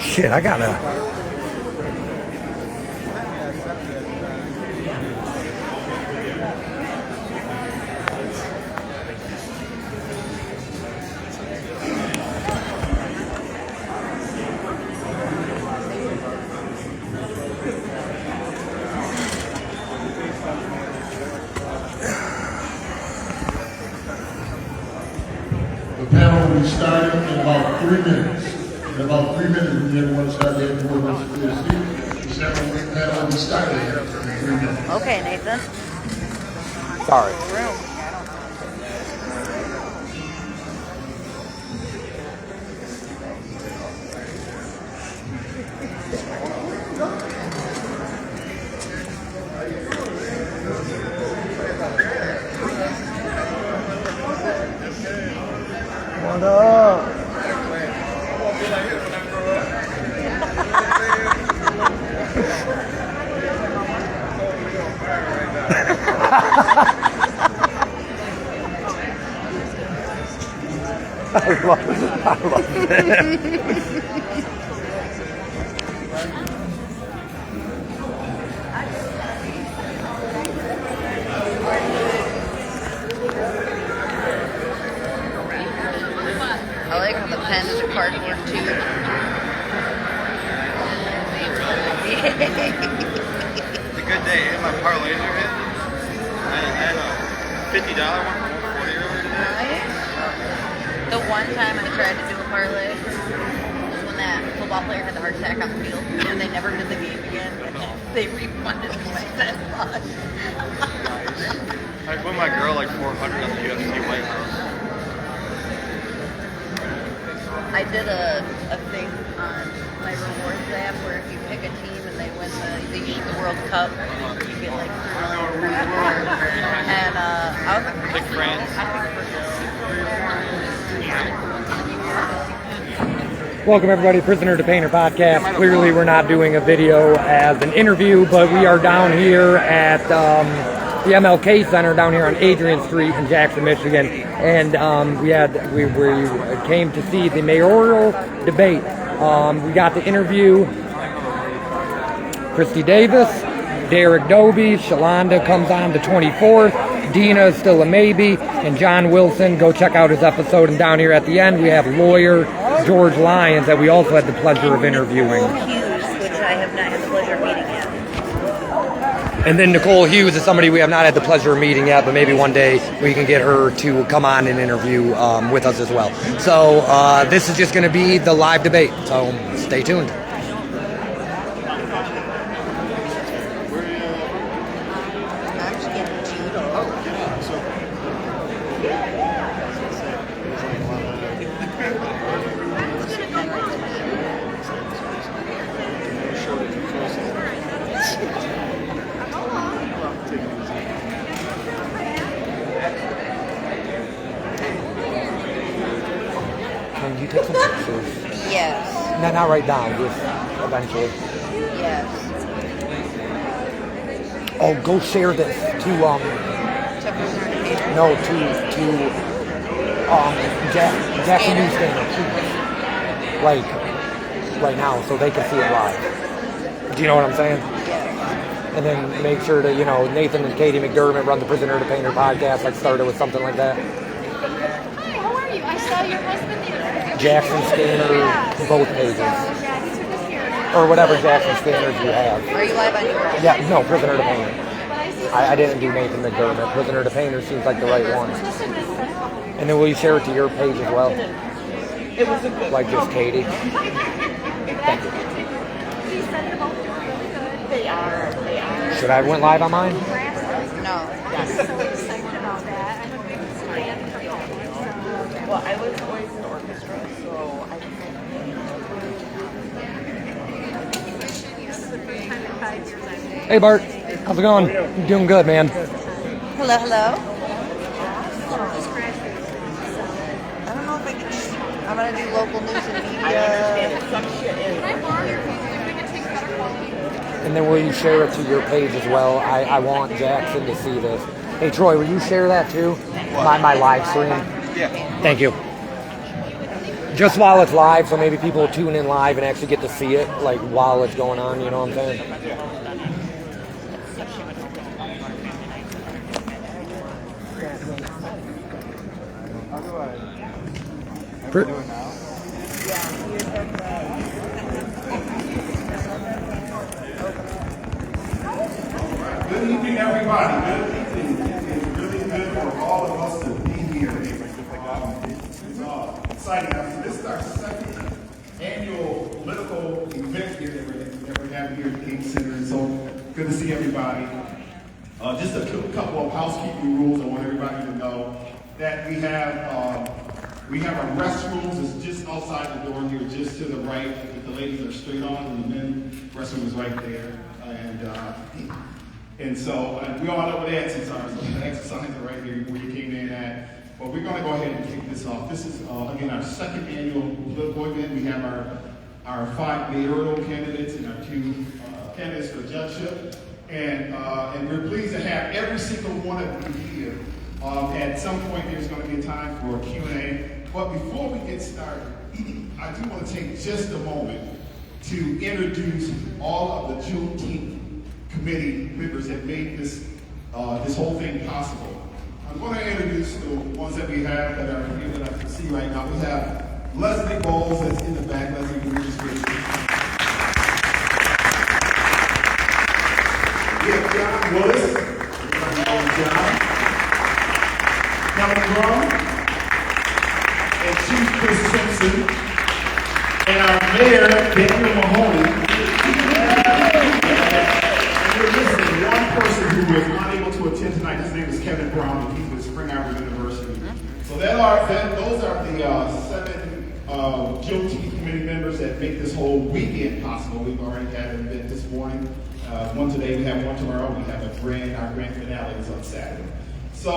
Shit, I gotta. The panel will be starting in about 3 minutes. In about 3 minutes, when everyone starts getting more than the panel will be starting in 3 minutes. Okay, Nathan. Sorry. What up? I love it. I like how the pens are cardboard too. It's a good day. My parlays are hit. I had a $50 one for 40 earlier today. The one time I tried to do a parlay was when that football player had the heart attack on the field and they never did the game again. They refunded me my $10. I won my girl like 400 on the UFC White House. I did a thing on my rewards app where if you pick a team and they win the World Cup, you get like and I was like, Pick France. Welcome everybody, Prisoner2Painer Podcast. Clearly we're not doing a video as an interview, but we are down here at the MLK Center down here on Adrian Street in Jackson, Michigan, and we came to see the mayoral debate. We got to interview Christy Davis, Derek Dobes, Shalanda comes on the 24th, Dena is still a maybe, and John Wilson. Go check out his episode. And down here at the end we have lawyer George Lyons that we also had the pleasure of interviewing. Hughes, which I have not had the pleasure of meeting yet. And then Nicole Hughes is somebody we have not had the pleasure of meeting yet, but maybe one day we can get her to come on and interview with us as well. So this is just going to be the live debate, so stay tuned. I'm just getting judo. Can you take some pictures? Yes. Not right now, just eventually. Yes. Oh, go share this to Prisoner2Painer? no to Jackson Michigan Mayoral, like right now, so they can see it live. Do you know what I'm saying? Yes. And then make sure to, Nathan and Katie McDermott run the Prisoner2Painer podcast. Like started with something like that. Hi, how are you? I saw your husband the other day. Jackson Scanner, both pages. Yeah, he took us here. Or whatever Jackson Scanners you have. Are you live on yours? Yeah, no, Prisoner2Painer. I didn't do Nathan McDermott. Prisoner2Painer seems like the right one. And then will you share it to your page as well? Like just Katie? Thank you. They are. Should I have went live on mine? No. I'm so excited about that. I'm a big fan for that one. Well, I was always in orchestra, so I This is the first time in 5 years I'm there. Hey Bart, how's it going? You doing good, man. Hello, hello. Just graduated. I don't know if I can. I'm gonna do local news and media. some shit is. Can I borrow your phone? I think it takes better quality. And then will you share it to your page as well? I want Jackson to see this. Hey, Troy, will you share that too? My live stream? Yeah. Thank you. Just while it's live, so maybe people will tune in live and actually get to see it, like, while it's going on, you know what I'm saying? Good evening, everybody. Good evening. It's really good for all of us to be here. It's exciting. This is our second annual political event here that we're having here at the King Center. And so good to see everybody. Just a couple of housekeeping rules I want everybody to know that we have our restrooms. It's just outside the door here, just to the right. If the ladies are straight on, and the men's restroom is right there. And so we all know what the exits are. So the exits are right here where you came in at. But we're going to go ahead and kick this off. This is, again, our second annual political event. We have our 5 mayoral candidates and our 2 candidates for judgeship. And we're pleased to have every single one of you here. At some point, there's going to be a time for Q&A. But before we get started, I do want to take just a moment to introduce all of the Juneteenth committee members that made this whole thing possible. I'm going to introduce the ones that we have that are here that I can see right now. We have Leslie Bowles that's in the back. Leslie, can you just raise your hand? We have John Willis. Everybody knows John. Helen Brown. And Chief Chris Simpson. And our mayor, Daniel Mahoney. We're missing one person who was unable to attend tonight. His name is Kevin Brown, and he's with Spring Arbor University. So those are the 7 Juneteenth committee members that make this whole weekend possible. We've already had an event this morning. One today, we have one tomorrow. We have our grand finale is on Saturday. So,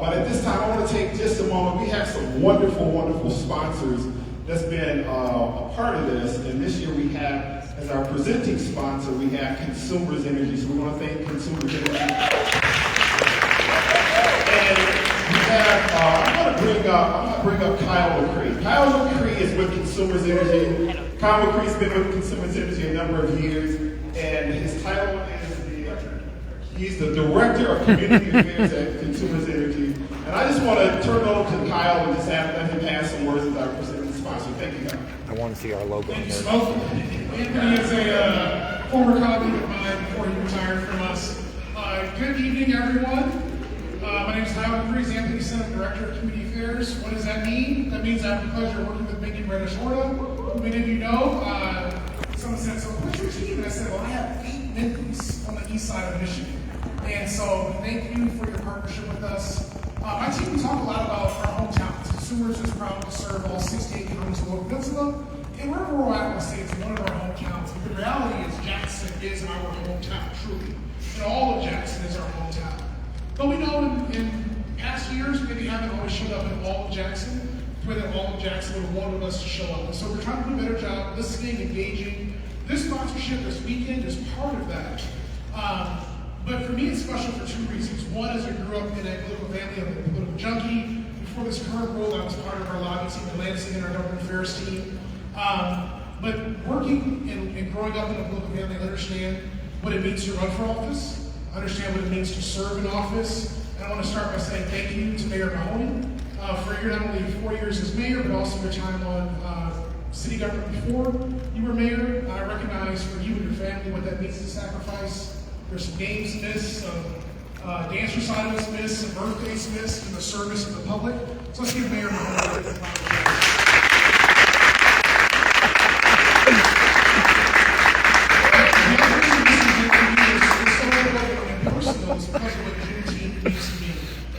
but at this time, I want to take just a moment. We have some wonderful, wonderful sponsors that's been a part of this. And this year we have, as our presenting sponsor, we have Consumers Energy. So we want to thank Consumers Energy. And we have, I'm going to bring up Kyle McCree. Kyle McCree is with Consumers Energy. Kyle McCree's been with Consumers Energy a number of years. And his title is he's the Director of Community Affairs at Consumers Energy. And I just want to turn it over to Kyle and just let him have some words as our presenting sponsor. Thank you, Kyle. I want to see our logo. Thank you, Smoke. Anthony is a former colleague of mine before he retired from us. Good evening, everyone. My name is Kyle McCree, Anthony Senate Director of Community Affairs. What does that mean? That means I have the pleasure of working with Megan Reddish-Horta, who many of you know. Someone said, so what's your team? And I said, well, I have 8 members on the east side of Michigan. And so thank you for your partnership with us. My team, we talk a lot about our hometowns. Consumers is proud to serve all 68 counties of the Lower Peninsula. And wherever we're at, we'll say it's one of our hometowns. But the reality is Jackson is our hometown, truly. And all of Jackson is our hometown. But we know in past years, maybe haven't always showed up in all of Jackson, the way that all of Jackson would have wanted us to show up. And so we're trying to do a better job listening, engaging. This sponsorship this weekend is part of that. But for me, it's special for 2 reasons. One is I grew up in a political family, I'm a political junkie. Before this current role, I was part of our lobby team in Lansing and our government affairs team. But working and growing up in a political family, I understand what it means to run for office, I understand what it means to serve in office. And I want to start by saying thank you to Mayor Mahoney for your not only 4 years as mayor, but also your time on city government before you were mayor. I recognize for you and your family what that means to sacrifice. There's some games missed, some dance recitals missed, some birthdays missed in the service of the public. So let's give Mayor Mahoney a round of applause.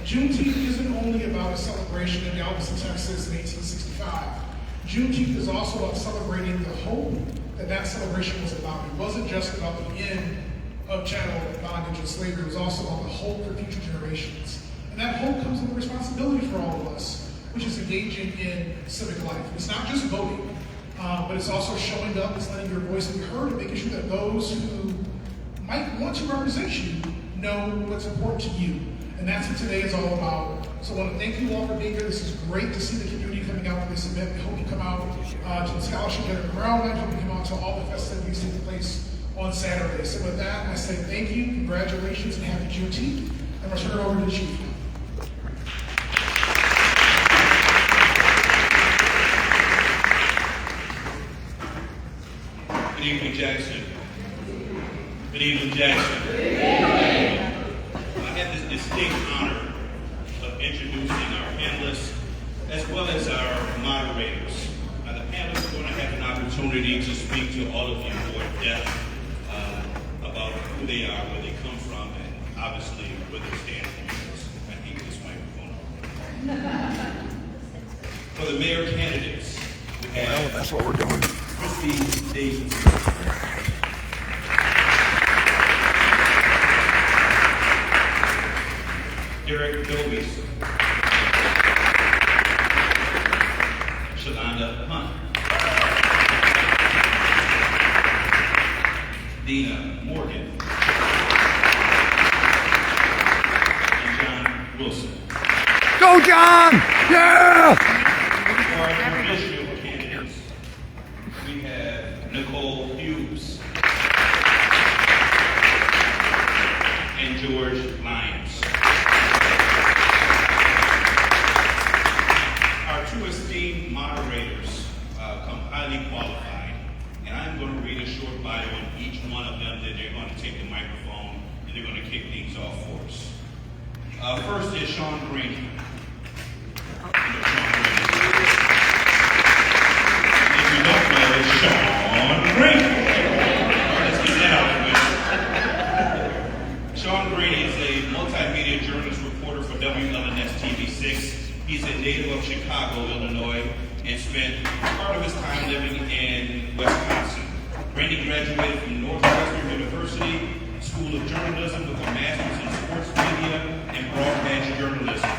Juneteenth isn't only about a celebration in Galveston, Texas in 1865. Juneteenth is also about celebrating the hope that celebration was about. It wasn't just about the end of chattel bondage and slavery. It was also about the hope for future generations. And that hope comes with a responsibility for all of us, which is engaging in civic life. It's not just voting, but it's also showing up, it's letting your voice be heard, and making sure that those who might want to represent you know what's important to you. And that's what today is all about. So I want to thank you all for being here. This is great to see the community coming out for this event. We hope you come out to the scholarship dinner tomorrow night. Hope you come out to all the festivities taking place on Saturday. So with that, I say thank you, congratulations, and happy Juneteenth. I'm going to turn it over to the Chief. Good evening, Jackson. Good evening, Jackson. I have this distinct honor of introducing our panelists as well as our moderators. Now, the panelists are going to have an opportunity to speak to all of you more in depth about who they are, where they come from, and obviously where they stand for us. I can get this microphone. For the mayor candidates, we have that's what we're doing. Christy, Davis. Dobes, Shalanda Dena Morgan, and John Wilson. Go, John! Yeah! For our judicial candidates, we have Nicole Hughes and Lyons. Our two esteemed moderators come highly qualified, and I'm going to read a short bio on each one of them. Then they're going to take the microphone and they're going to kick things off for us. First is Sean Green. If you don't know, it's Sean Green. Let's get that out of the way. Sean Green is a multimedia journalist reporter for WLNS TV6. He's a native of Chicago, Illinois, and spent part of his time living in Wisconsin. Randy graduated from Northwestern University School of Journalism with a master's in sports media and broadcast journalism.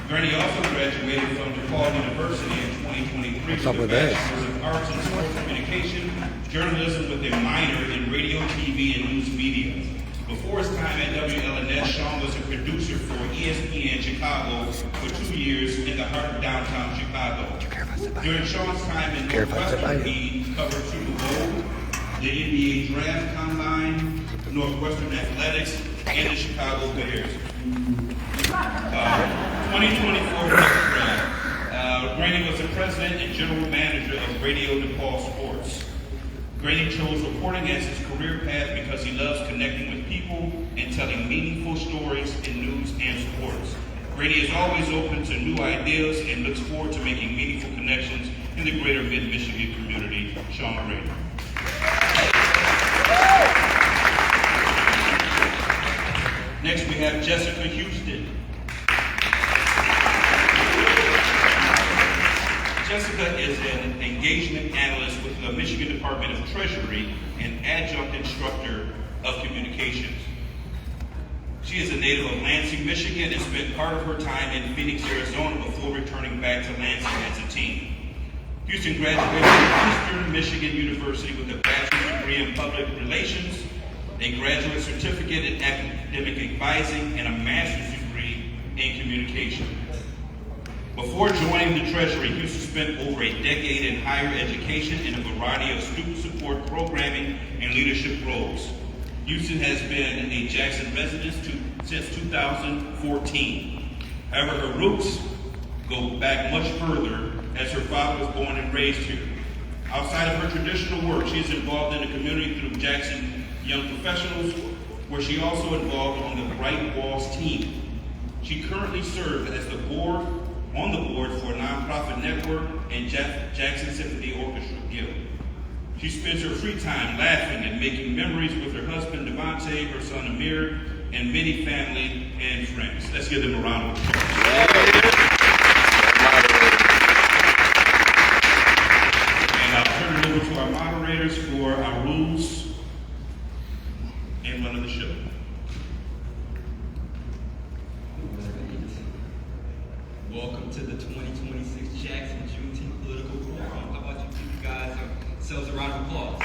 Randy also graduated from DePaul University in 2023 with a bachelor's of arts in sports communication, journalism with a minor in radio, TV, and news media. Before his time at WLNS, Sean was a producer for ESPN Chicago for 2 years in the heart of downtown Chicago. During Sean's time in Northwestern, he covered Super Bowl, the NBA Draft Combine, Northwestern Athletics, and the Chicago Bears. 2024 Draft. Grady was the president and general manager of Radio DePaul Sports. Grady chose reporting as his career path because he loves connecting with people and telling meaningful stories in news and sports. Grady is always open to new ideas and looks forward to making meaningful connections in the greater Mid-Michigan community. Sean Grady. Next, we have Jessica Houston. Jessica is an engagement analyst with the Michigan Department of Treasury and adjunct instructor of communications. She is a native of Lansing, Michigan, and spent part of her time in Phoenix, Arizona before returning back to Lansing as a teen. Houston graduated from Eastern Michigan University with a bachelor's degree in public relations, a graduate certificate in academic advising, and a master's degree in communication. Before joining the Treasury, Houston spent over a decade in higher education in a variety of student support programming and leadership roles. Houston has been a Jackson resident since 2014. However, her roots go back much further, as her father was born and raised here. Outside of her traditional work, she is involved in the community through Jackson Young Professionals, where she also involved on the Bright Walls team. She currently serves as on the board for a nonprofit network and Jackson Symphony Orchestra Guild. She spends her free time laughing and making memories with her husband Devontae, her son Amir, and many family and friends. Let's give them a round of applause. And I'll turn it over to our moderators for our rules and run of the show. Welcome to the 2026 Jackson Juneteenth Political Forum. How about you give you guys yourselves a round of applause?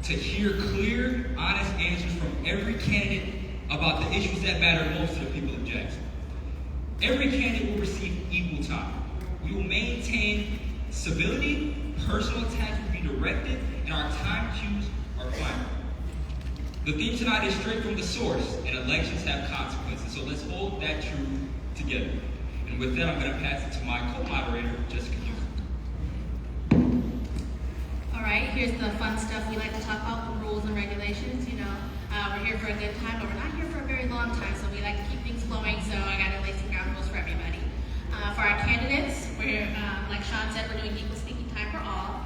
to hear clear, honest answers from every candidate about the issues that matter most to the people of Jackson. Every candidate will receive equal time. We will maintain civility, personal attacks will be directed, and our time cues are climate. The theme tonight is straight from the source, and elections have consequences, so let's hold that truth together. And with that, I'm going to pass it to my co-moderator, Jessica Hughes. All right, here's the fun stuff we like to talk about, the rules and regulations. You know, we're here for a good time, but we're not here for a very long time, so we like to keep things flowing, so I got to lay some ground rules for everybody. For our candidates, we're, like Sean said, we're doing equal speaking time for all.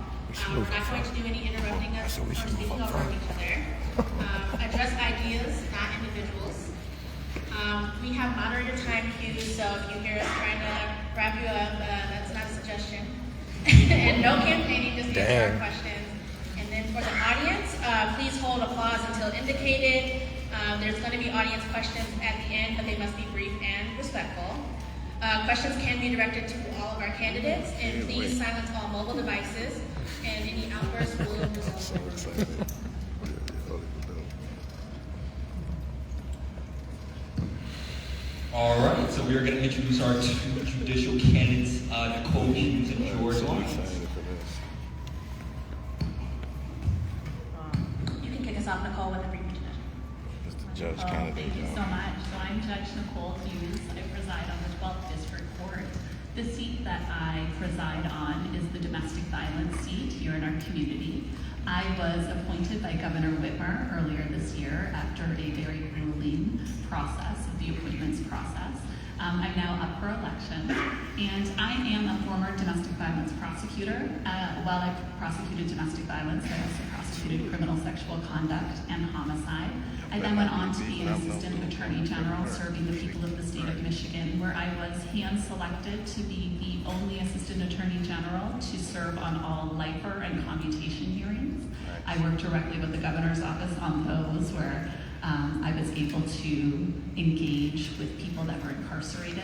We're not going to do any interrupting us or speaking over each other. Address ideas, not individuals. We have moderator time cues, so if you hear us trying to wrap you up, that's not a suggestion. And no campaigning, just answer our questions. And then for the audience, please hold applause until indicated. There's going to be audience questions at the end, but they must be brief and respectful. Questions can be directed to all of our candidates, and please silence all mobile devices, and any outbursts will result in removal. All right, so we are going to introduce our two judicial candidates, Nicole Hughes and George Lyons. You can kick us off, Nicole, with a brief introduction. Judge candidate. Thank you so much. So I'm Judge Nicole Hughes. I preside on the 12th District Court. The seat that I preside on is the domestic violence seat here in our community. I was appointed by Governor Whitmer earlier this year after a very grueling process of the appointments process. I'm now up for election, and I am a former domestic violence prosecutor. While I prosecuted domestic violence, I also prosecuted criminal sexual conduct and homicide. I then went on to be an assistant attorney general serving the people of the state of Michigan, where I was hand-selected to be the only assistant attorney general to serve on all lifer and commutation hearings. I worked directly with the governor's office on those where I was able to engage with people that were incarcerated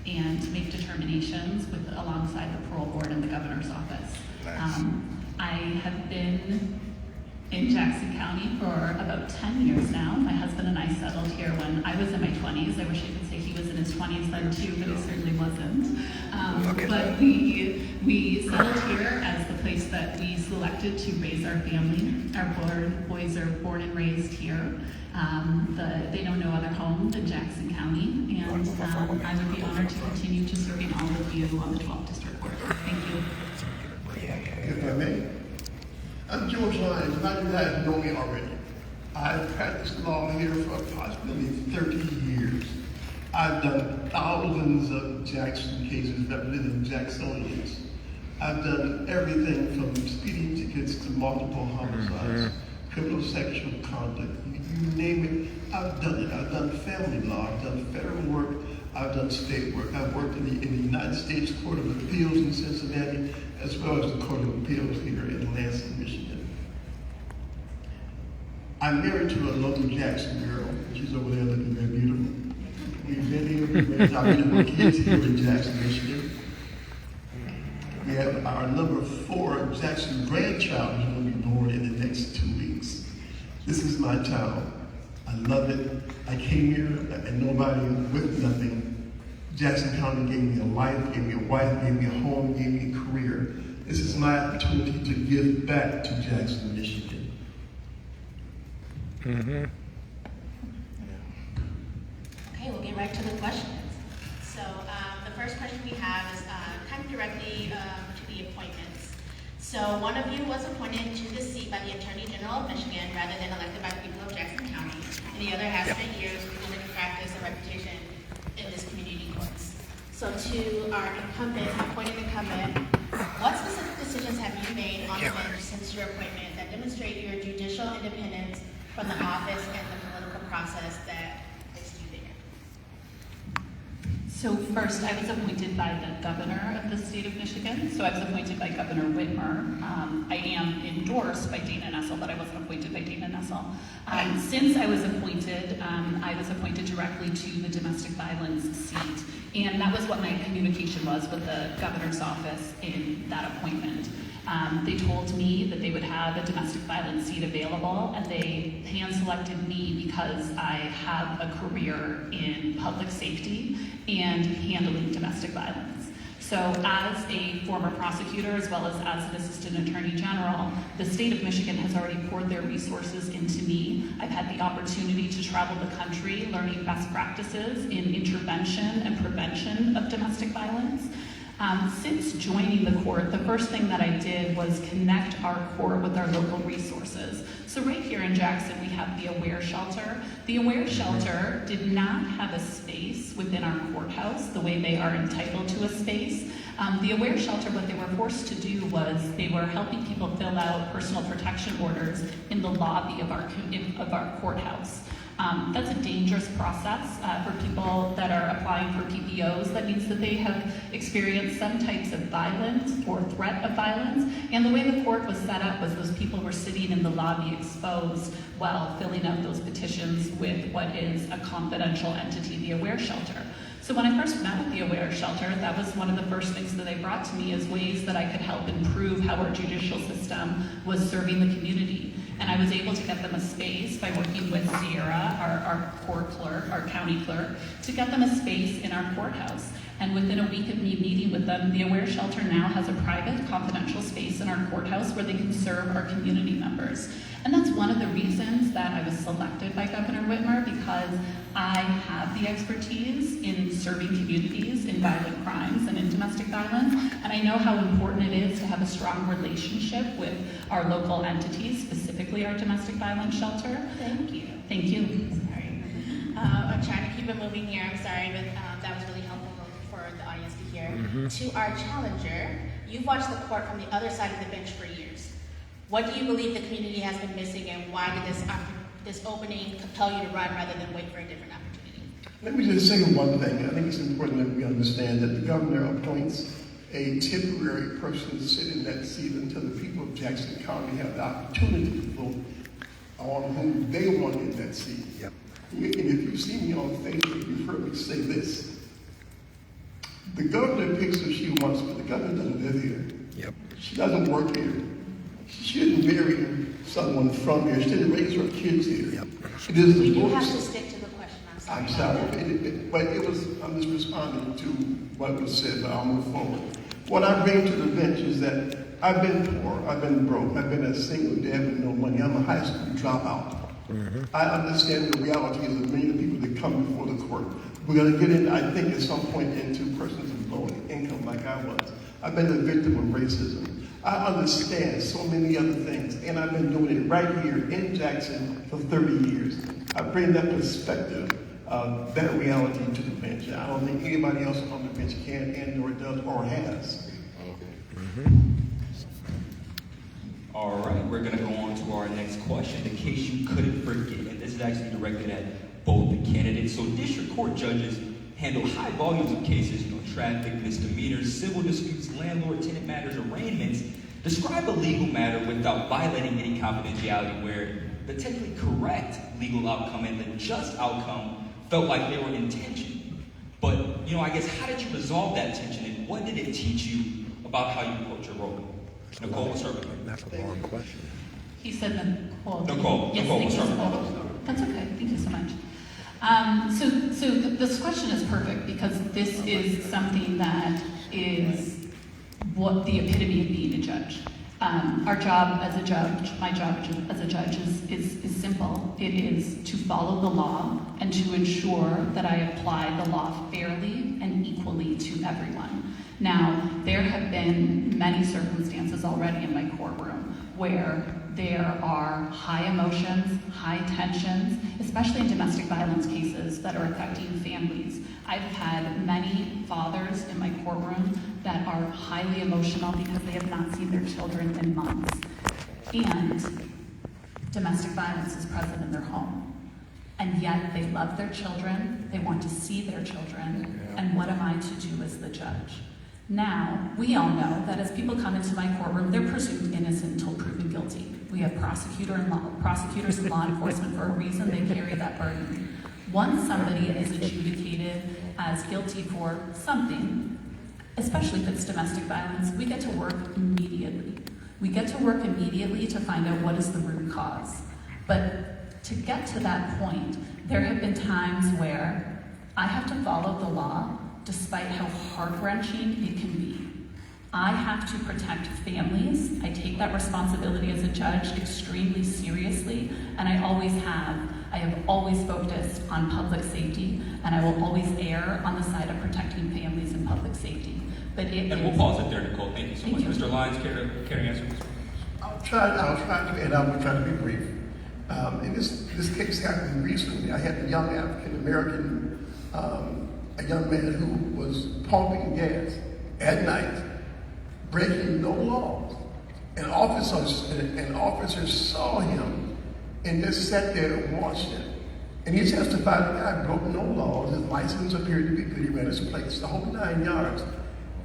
and make determinations alongside the parole board and the governor's office. I have been in Jackson County for about 10 years now. My husband and I settled here when I was in my 20s. I wish I could say he was in his 20s then too, but he certainly wasn't. But we settled here as the place that we selected to raise our family. Our boys are born and raised here. They know no other home than Jackson County, and I would be honored to continue to serving all of you on the 12th District Court. Thank you. If I may. I'm George Lyons, and you guys know me already. I've practiced law here for approximately 30 years. I've done thousands of Jackson cases representing Jacksonians. I've done everything from speeding tickets to multiple homicides, criminal sexual conduct, you name it, I've done it. I've done family law, I've done federal work, I've done state work. I've worked in the United States Court of Appeals in Cincinnati, as well as the Court of Appeals here in Lansing, Michigan. I'm married to a local Jackson girl. She's over there looking very beautiful. We've been here, we've raised our beautiful kids here in Jackson, Michigan. We have our number 4 Jackson grandchild who's going to be born in the next 2 weeks. This is my town. I love it. I came here and nobody with nothing. Jackson County gave me a life, gave me a wife, gave me a home, gave me a career. This is my opportunity to give back to Jackson, Michigan. Okay, we'll get right to the questions. So the first question we have is kind of directly to the appointments. So one of you was appointed to the seat by the Attorney General of Michigan rather than elected by the people of Jackson County, and the other has spent years building a practice and reputation in this community courts. So to our incumbent, appointed incumbent, what specific decisions have you made on the bench since your appointment that demonstrate your judicial independence from the office and the political process that is you there? So first, I was appointed by the governor of the state of Michigan. So I was appointed by Governor Whitmer. I am endorsed by Dena, but I wasn't appointed by Dena. Since I was appointed directly to the domestic violence seat. And that was what my communication was with the governor's office in that appointment. They told me that they would have a domestic violence seat available, and they hand-selected me because I have a career in public safety and handling domestic violence. So as a former prosecutor, as well as an assistant attorney general, the state of Michigan has already poured their resources into me. I've had the opportunity to travel the country learning best practices in intervention and prevention of domestic violence. Since joining the court, the first thing that I did was connect our court with our local resources. So right here in Jackson, we have the Aware Shelter. The Aware Shelter did not have a space within our courthouse the way they are entitled to a space. The Aware Shelter, what they were forced to do was they were helping people fill out personal protection orders in the lobby of our courthouse. That's a dangerous process for people that are applying for PPOs. That means that they have experienced some types of violence or threat of violence. And the way the court was set up was those people were sitting in the lobby exposed while filling out those petitions with what is a confidential entity, the Aware Shelter. So when I first met with the Aware Shelter, that was one of the first things that they brought to me as ways that I could help improve how our judicial system was serving the community. And I was able to get them a space by working with Sierra, our court clerk, our county clerk, to get them a space in our courthouse. And within a week of me meeting with them, the Aware Shelter now has a private, confidential space in our courthouse where they can serve our community members. And that's one of the reasons that I was selected by Governor Whitmer, because I have the expertise in serving communities in violent crimes and in domestic violence. And I know how important it is to have a strong relationship with our local entities, specifically our domestic violence shelter. Thank you. Thank you. Sorry. I'm trying to keep it moving here. I'm sorry, but that was really helpful for the audience to hear. To our challenger, you've watched the court from the other side of the bench for years. What do you believe the community has been missing, and why did this opening compel you to run rather than wait for a different opportunity? Let me just say one thing. I think it's important that we understand that the governor appoints a temporary person to sit in that seat until the people of Jackson County have the opportunity to vote on whom they want in that seat. Yep. And if you see me on Facebook, you've heard me say this. The governor picks who she wants, but the governor doesn't live here. Yep. She doesn't work here. She didn't marry someone from here. She didn't raise her kids here. Yep. It is the We do voters. have to stick to the question. I'm sorry, I'm just responding to what was said, but I'll move forward. What I bring to the bench is that I've been poor, I've been broke, I've been a single dad with no money. I'm a high school dropout. I understand the realities of many of the people that come before the court. We're going to get in, I think, at some point into persons of low income like I was. I've been a victim of racism. I understand so many other things, and I've been doing it right here in Jackson for 30 years. I bring that perspective, that reality to the bench. I don't think anybody else on the bench can and or does or has. All right, we're going to go on to our next question. In case you couldn't forget, and this is actually directed at both the candidates. So district court judges handle high volumes of cases, traffic, misdemeanors, civil disputes, landlord-tenant matters, arraignments. Describe a legal matter without violating any confidentiality where the technically correct legal outcome and the just outcome felt like they were in tension. But, I guess, how did you resolve that tension, and what did it teach you about how you approach your role? Nicole, what's her name? That's a long question. He said Nicole. Nicole, Yes, Nicole, thank you. what's her name? That's okay. Thank you so much. So this question is perfect because this is something that is what the epitome of being a judge. Our job as a judge, my job as a judge is simple. It is to follow the law and to ensure that I apply the law fairly and equally to everyone. Now, there have been many circumstances already in my courtroom where there are high emotions, high tensions, especially in domestic violence cases that are affecting families. I've had many fathers in my courtroom that are highly emotional because they have not seen their children in months. And domestic violence is present in their home. And yet they love their children, they want to see their children, and what am I to do as the judge? Now, we all know that as people come into my courtroom, they're presumed innocent until proven guilty. We have prosecutors and law enforcement for a reason. They carry that burden. Once somebody is adjudicated as guilty for something, especially if it's domestic violence, we get to work immediately. We get to work immediately to find out what is the root cause. But to get to that point, there have been times where I have to follow the law despite how heart-wrenching it can be. I have to protect families. I take that responsibility as a judge extremely seriously, and I always have. I have always focused on public safety, and I will always err on the side of protecting families and public safety. But and we'll pause it there, Nicole. Thank you so much. Mr. Lyons, care to answer this? I'll try to, and I will try to be brief. And this case happened recently. I had a young African-American, a young man who was pumping gas at night, breaking no laws. And officers saw him and just sat there and watched him. And he testified the guy broke no laws. His license appeared to be good. He ran his place the whole 9 yards.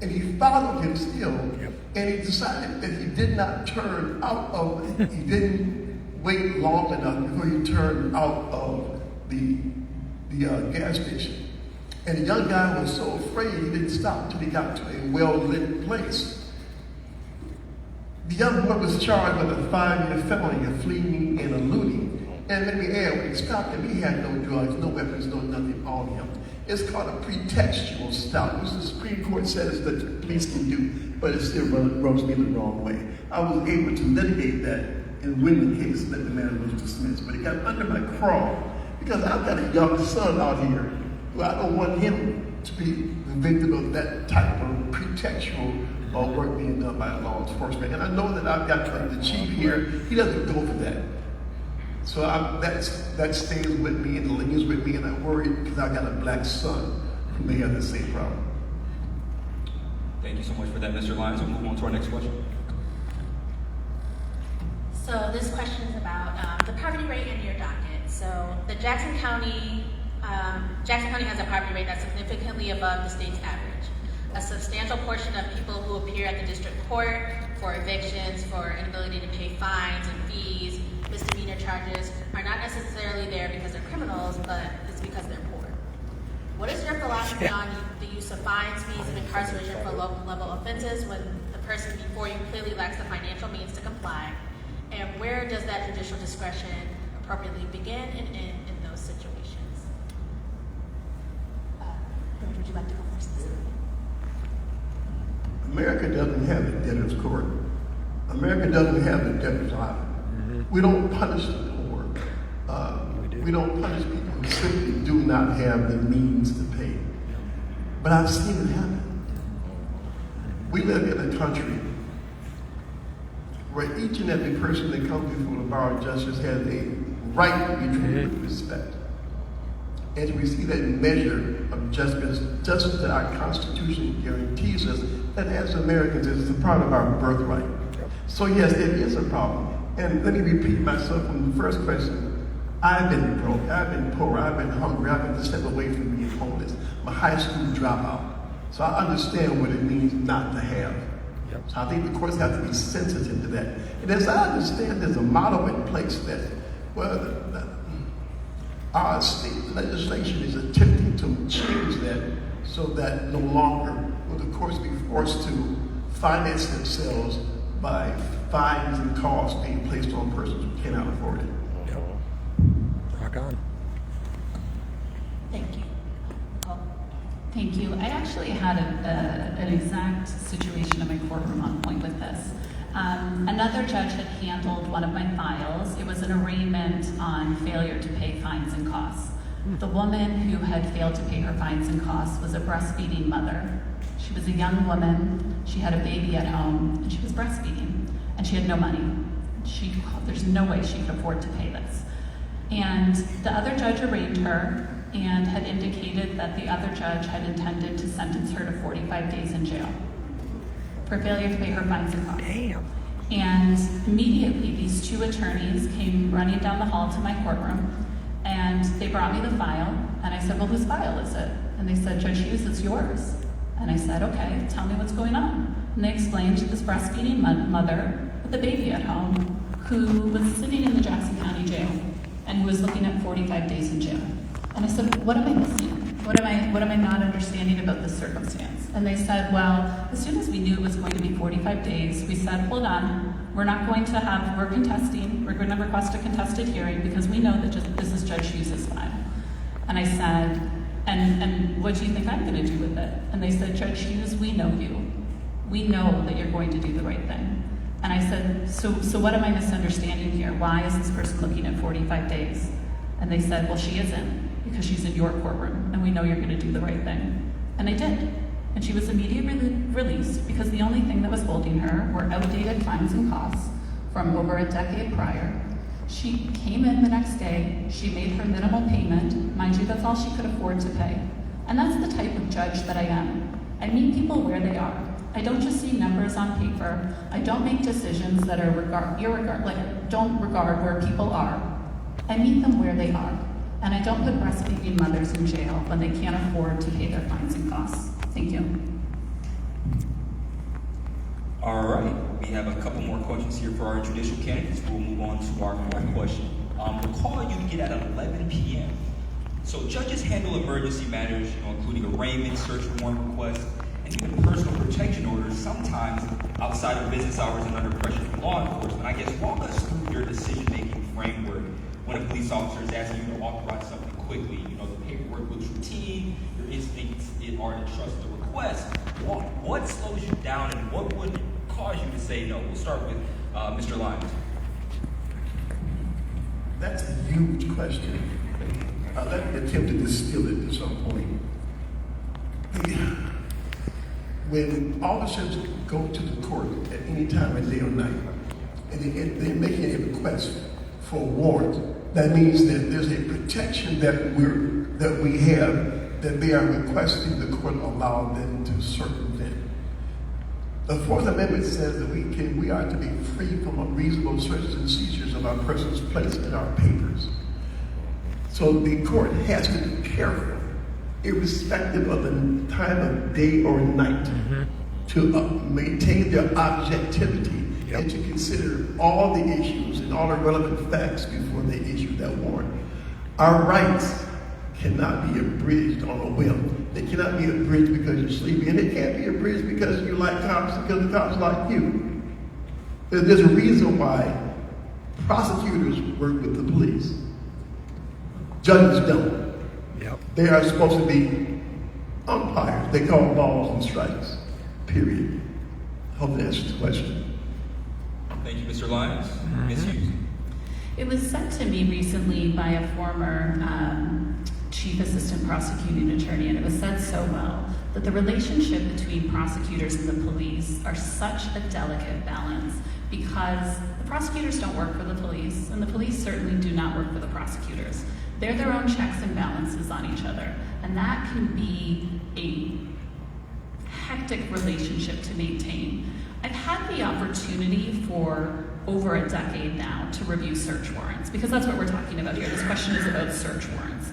And he followed him still. And he decided that he did not turn out of, he didn't wait long enough before he turned out of the gas station. And the young guy was so afraid he didn't stop until he got to a well-lit place. The young boy was charged with a 5-year felony of fleeing and eluding. And let me add, when he stopped him, he had no drugs, no weapons, no nothing on him. It's called a pretextual stop, which the Supreme Court says that the police can do, but it still rubs me the wrong way. I was able to litigate that and win the case that the matter was dismissed, but it got under my craw because I've got a young son out here who I don't want him to be the victim of that type of pretextual work being done by law enforcement. And I know that I've got the chief here, he doesn't go for that. So that stays with me and lingers with me, and I worry because I've got a black son who may have the same problem. Thank you so much for that, Mr. Lyons. We'll move on to our next question. So this question is about the poverty rate in your docket. So the Jackson County has a poverty rate that's significantly above the state's average. A substantial portion of people who appear at the district court for evictions, for inability to pay fines and fees, misdemeanor charges, are not necessarily there because they're criminals, but it's because they're poor. What is your philosophy on the use of fines, fees, and incarceration for low-level offenses when the person before you clearly lacks the financial means to comply? And where does that judicial discretion appropriately begin and end in those situations? Would you like to go first? America doesn't have a debtor's court. America doesn't have a debtor's island. We don't punish the poor. We don't punish people who simply do not have the means to pay. But I've seen it happen. We live in a country where each and every person that comes before the bar of justice has a right to be treated with respect. And we see that measure of justice that our Constitution guarantees us, that as Americans, it's a part of our birthright. So yes, it is a problem. And let me repeat myself from the first question. I've been broke, I've been poor, I've been hungry, I've been a step away from being homeless. I'm a high school dropout. So I understand what it means not to have. So I think the courts have to be sensitive to that. And as I understand, there's a model in place that, well, our state legislation is attempting to change that so that no longer will the courts be forced to finance themselves by fines and costs being placed on persons who cannot afford it. Rock on. Thank you. Thank you. I actually had an exact situation in my courtroom on point with this. Another judge had handled one of my files. It was an arraignment on failure to pay fines and costs. The woman who had failed to pay her fines and costs was a breastfeeding mother. She was a young woman. She had a baby at home, and she was breastfeeding, and she had no money. There's no way she could afford to pay this. And the other judge arraigned her and had indicated that the other judge had intended to sentence her to 45 days in jail for failure to pay her fines and costs. Damn. And immediately these two attorneys came running down the hall to my courtroom, and they brought me the file, and I said, well, whose file is it? And they said, Judge Hughes, it's yours. And I said, okay, tell me what's going on. And they explained this breastfeeding mother with a baby at home who was sitting in the Jackson County jail and who was looking at 45 days in jail. And I said, what am I missing? what am I not understanding about this circumstance? And they said, well, as soon as we knew it was going to be 45 days, we said, hold on, we're contesting, we're going to request a contested hearing because we know that this is Judge Hughes' file. And I said, and what do you think I'm going to do with it? And they said, Judge Hughes, we know you. We know that you're going to do the right thing. And I said, so what am I misunderstanding here? Why is this person looking at 45 days? And they said, well, she isn't, because she's in your courtroom, and we know you're going to do the right thing. And I did. And she was immediately released because the only thing that was holding her were outdated fines and costs from over a decade prior. She came in the next day, she made her minimal payment. Mind you, that's all she could afford to pay. And that's the type of judge that I am. I meet people where they are. I don't just see numbers on paper. I don't make decisions that are don't regard where people are. I meet them where they are. And I don't put breastfeeding mothers in jail when they can't afford to pay their fines and costs. Thank you. All right, we have a couple more questions here for our judicial candidates. We'll move on to our fourth question. We're calling you to get at 11 p.m. So judges handle emergency matters, including arraignment, search warrant requests, and even personal protection orders, sometimes outside of business hours and under pressure from law enforcement. I guess walk us through your decision-making framework when a police officer is asking you to authorize something quickly. The paperwork looks routine, your instincts are to trust the request. What slows you down and what would cause you to say no? We'll start with Mr. Lyons. That's a huge question. Let me attempt to distill it at some point. When officers go to the court at any time of day or night, and they're making a request for a warrant, that means that there's a protection that we have that they are requesting the court allow them to circumvent. The Fourth Amendment says that we are to be free from unreasonable searches and seizures of our persons placed in our papers. So the court has to be careful, irrespective of the time of day or night, to maintain their objectivity and to consider all the issues and all the relevant facts before they issue that warrant. Our rights cannot be abridged on a whim. They cannot be abridged because you're sleepy, and they can't be abridged because you like cops, because the cops like you. There's a reason why prosecutors work with the police. Judges don't. They are supposed to be umpires. They call balls and strikes, period. Hope that answers the question. Thank you, Mr. Lyons. Ms. Hughes. It was said to me recently by a former chief assistant prosecuting attorney, and it was said so well, that the relationship between prosecutors and the police are such a delicate balance because the prosecutors don't work for the police, and the police certainly do not work for the prosecutors. They're their own checks and balances on each other, and that can be a hectic relationship to maintain. I've had the opportunity for over a decade now to review search warrants, because that's what we're talking about here. This question is about search warrants.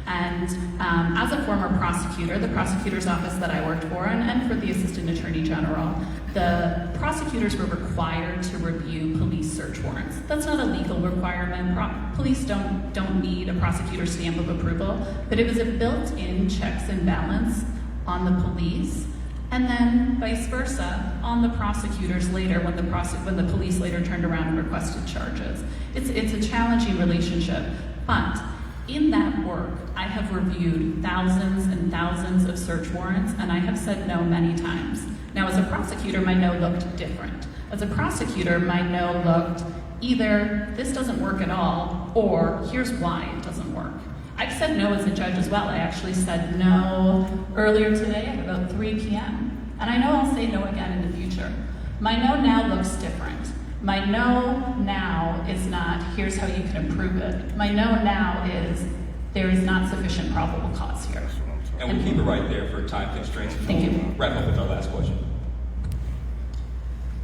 And as a former prosecutor, the prosecutor's office that I worked for, and for the Assistant Attorney General, the prosecutors were required to review police search warrants. That's not a legal requirement. Police don't need a prosecutor's stamp of approval, but it was a built-in checks and balance on the police, and then vice versa on the prosecutors later when the police later turned around and requested charges. It's a challenging relationship, but in that work, I have reviewed thousands and thousands of search warrants, and I have said no many times. Now, as a prosecutor, my no looked different. As a prosecutor, my no looked either this doesn't work at all, or here's why it doesn't work. I've said no as a judge as well. I actually said no earlier today at about 3 p.m. And I know I'll say no again in the future. My no now looks different. My no now is not, here's how you can improve it. My no now is, there is not sufficient probable cause here. And we'll keep it right there for time constraints. Thank you. Wrap up with our last question.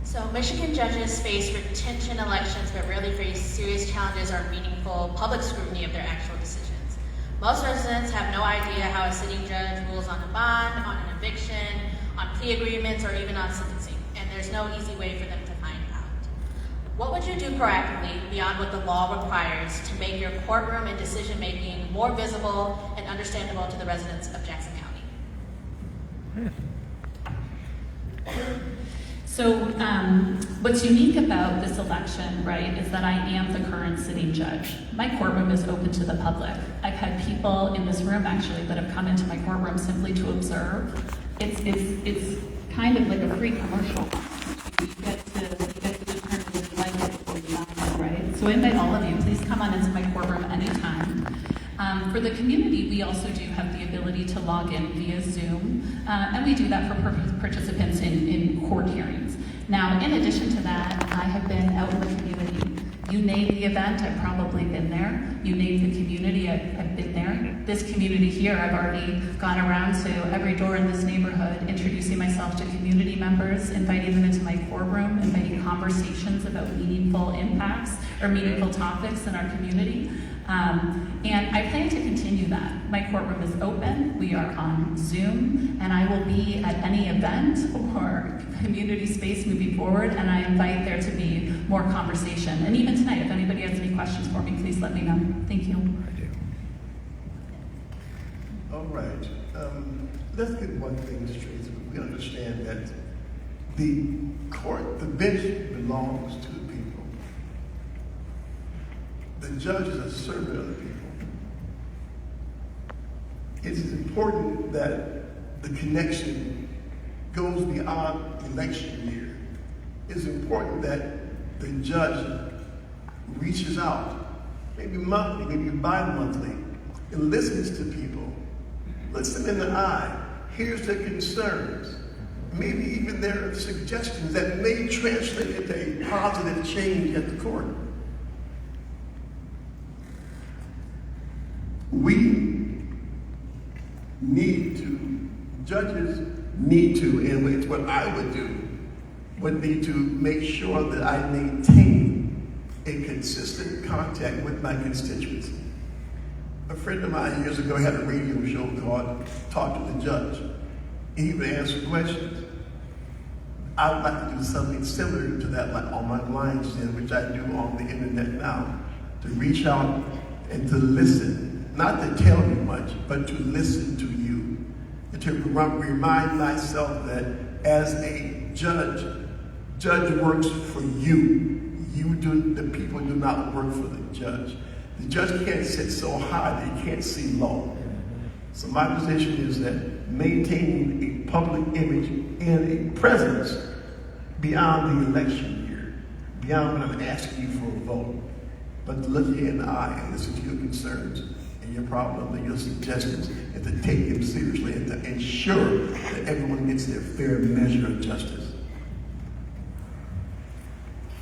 So Michigan judges face retention elections but rarely face serious challenges or meaningful public scrutiny of their actual decisions. Most residents have no idea how a sitting judge rules on a bond, on an eviction, on plea agreements, or even on sentencing, and there's no easy way for them to find out. What would you do proactively beyond what the law requires to make your courtroom and decision-making more visible and understandable to the residents of Jackson County? So what's unique about this election, right, is that I am the current sitting judge. My courtroom is open to the public. I've had people in this room actually that have come into my courtroom simply to observe. It's kind of like a free commercial. You get to determine if you like it or you not, right? So I invite all of you, please come on into my courtroom anytime. For the community, we also do have the ability to log in via Zoom, and we do that for participants in court hearings. Now, in addition to that, I have been out in the community. You name the event, I've probably been there. You name the community, I've been there. This community here, I've already gone around to every door in this neighborhood, introducing myself to community members, inviting them into my courtroom, inviting conversations about meaningful impacts or meaningful topics in our community. And I plan to continue that. My courtroom is open, we are on Zoom, and I will be at any event or community space moving forward, and I invite there to be more conversation. And even tonight, if anybody has any questions for me, please let me know. Thank you. All right. Let's get one thing straight. So we understand that the court, the bench belongs to the people. The judge is a servant of the people. It is important that the connection goes beyond election year. It's important that the judge reaches out, maybe monthly, maybe bi-monthly, and listens to people, looks them in the eye, hears their concerns, maybe even their suggestions that may translate into a positive change at the court. We need to, judges need to, and it's what I would do, would be to make sure that I maintain a consistent contact with my constituents. A friend of mine years ago had a radio show called Talk to the Judge. He would answer questions. I would like to do something similar to that on my Lyons Den, which I do on the internet now, to reach out and to listen. Not to tell you much, but to listen to you. And to remind myself that as a judge works for you. The people do not work for the judge. The judge can't sit so high that he can't see low. So my position is that maintaining a public image and a presence beyond the election year, beyond when I'm asking you for a vote, but to look you in the eye and listen to your concerns and your problems and your suggestions, and to take them seriously and to ensure that everyone gets their fair measure of justice.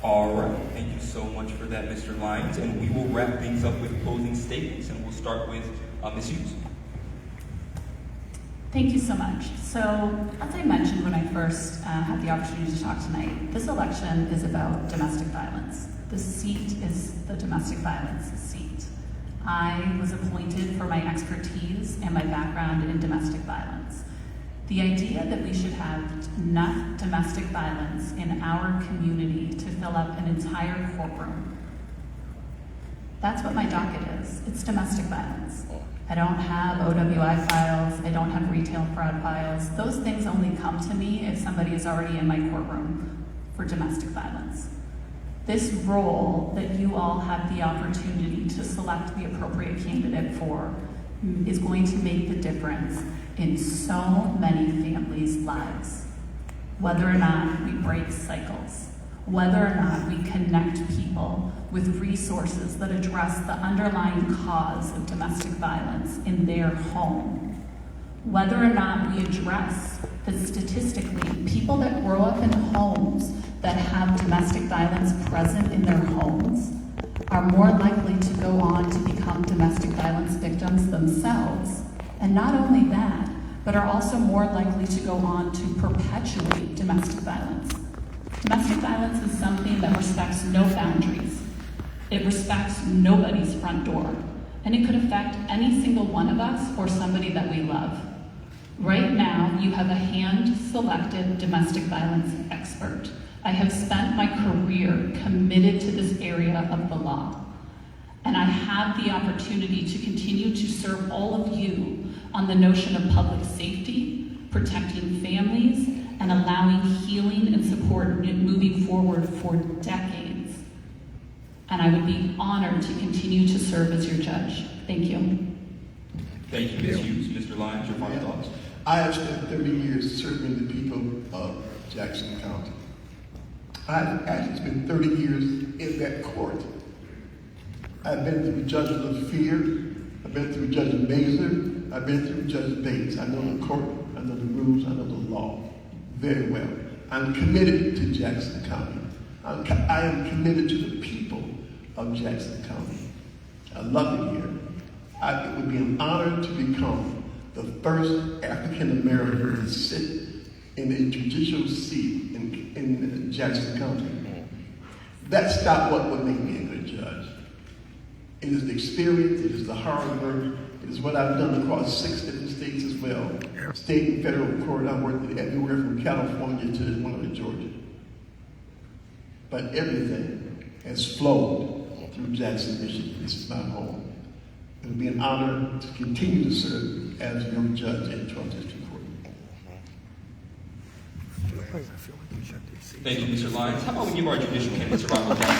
All right, thank you so much for that, Mr. Lyons, and we will wrap things up with closing statements, and we'll start with Ms. Hughes. Thank you so much. So, as I mentioned when I first had the opportunity to talk tonight, this election is about domestic violence. This seat is the domestic violence seat. I was appointed for my expertise and my background in domestic violence. The idea that we should have enough domestic violence in our community to fill up an entire courtroom, that's what my docket is. It's domestic violence. I don't have OWI files, I don't have retail fraud files. Those things only come to me if somebody is already in my courtroom for domestic violence. This role that you all have the opportunity to select the appropriate candidate for is going to make the difference in so many families' lives. Whether or not we break cycles, whether or not we connect people with resources that address the underlying cause of domestic violence in their home, whether or not we address that statistically people that grow up in homes that have domestic violence present in their homes are more likely to go on to become domestic violence victims themselves. And not only that, but are also more likely to go on to perpetuate domestic violence. Domestic violence is something that respects no boundaries. It respects nobody's front door. And it could affect any single one of us or somebody that we love. Right now, you have a hand-selected domestic violence expert, I have spent my career committed to this area of the law, and I have the opportunity to continue to serve all of you on the notion of public safety, protecting families, and allowing healing and support moving forward for decades. And I would be honored to continue to serve as your judge. Thank you. Thank you, Ms. Hughes. Mr. Lyons, your final thoughts? I have spent 30 years serving the people of Jackson County. I've actually spent 30 years in that court. I've been through Judge LaFear, I've been through Judge Mazur, I've been through Judge Bates. I know the court, I know the rules, I know the law very well. I'm committed to Jackson County. I am committed to the people of Jackson County. I love it here. It would be an honor to become the first African American to sit in a judicial seat in Jackson County. That's not what would make me a good judge. It is the experience, it is the hard work, it is what I've done across 6 different states as well. State and federal court, I've worked everywhere from California to one of Georgia. But everything has flowed through Jackson, Michigan. This is my home. It would be an honor to continue to serve as your judge in 12th District Court. Thank you, Mr. Lyons. How about we give our judicial candidates a round of applause?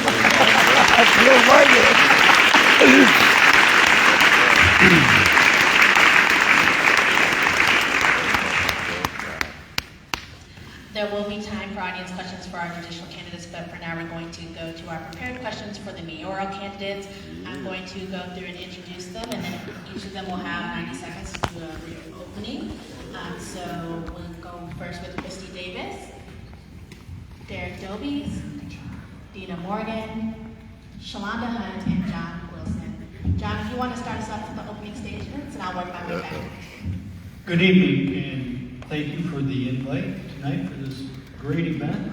There will be time for audience questions for our judicial candidates, but for now we're going to go to our prepared questions for the mayoral candidates. I'm going to go through and introduce them, and then each of them will have 90 seconds to do a brief opening. So we'll go first with Christy Davis, Derek Dobes, Dena Morgan, Shalanda Hunt, and John Wilson. John, if you want to start us off with the opening statements, and I'll work my way back. Good evening, and thank you for the invite tonight for this great event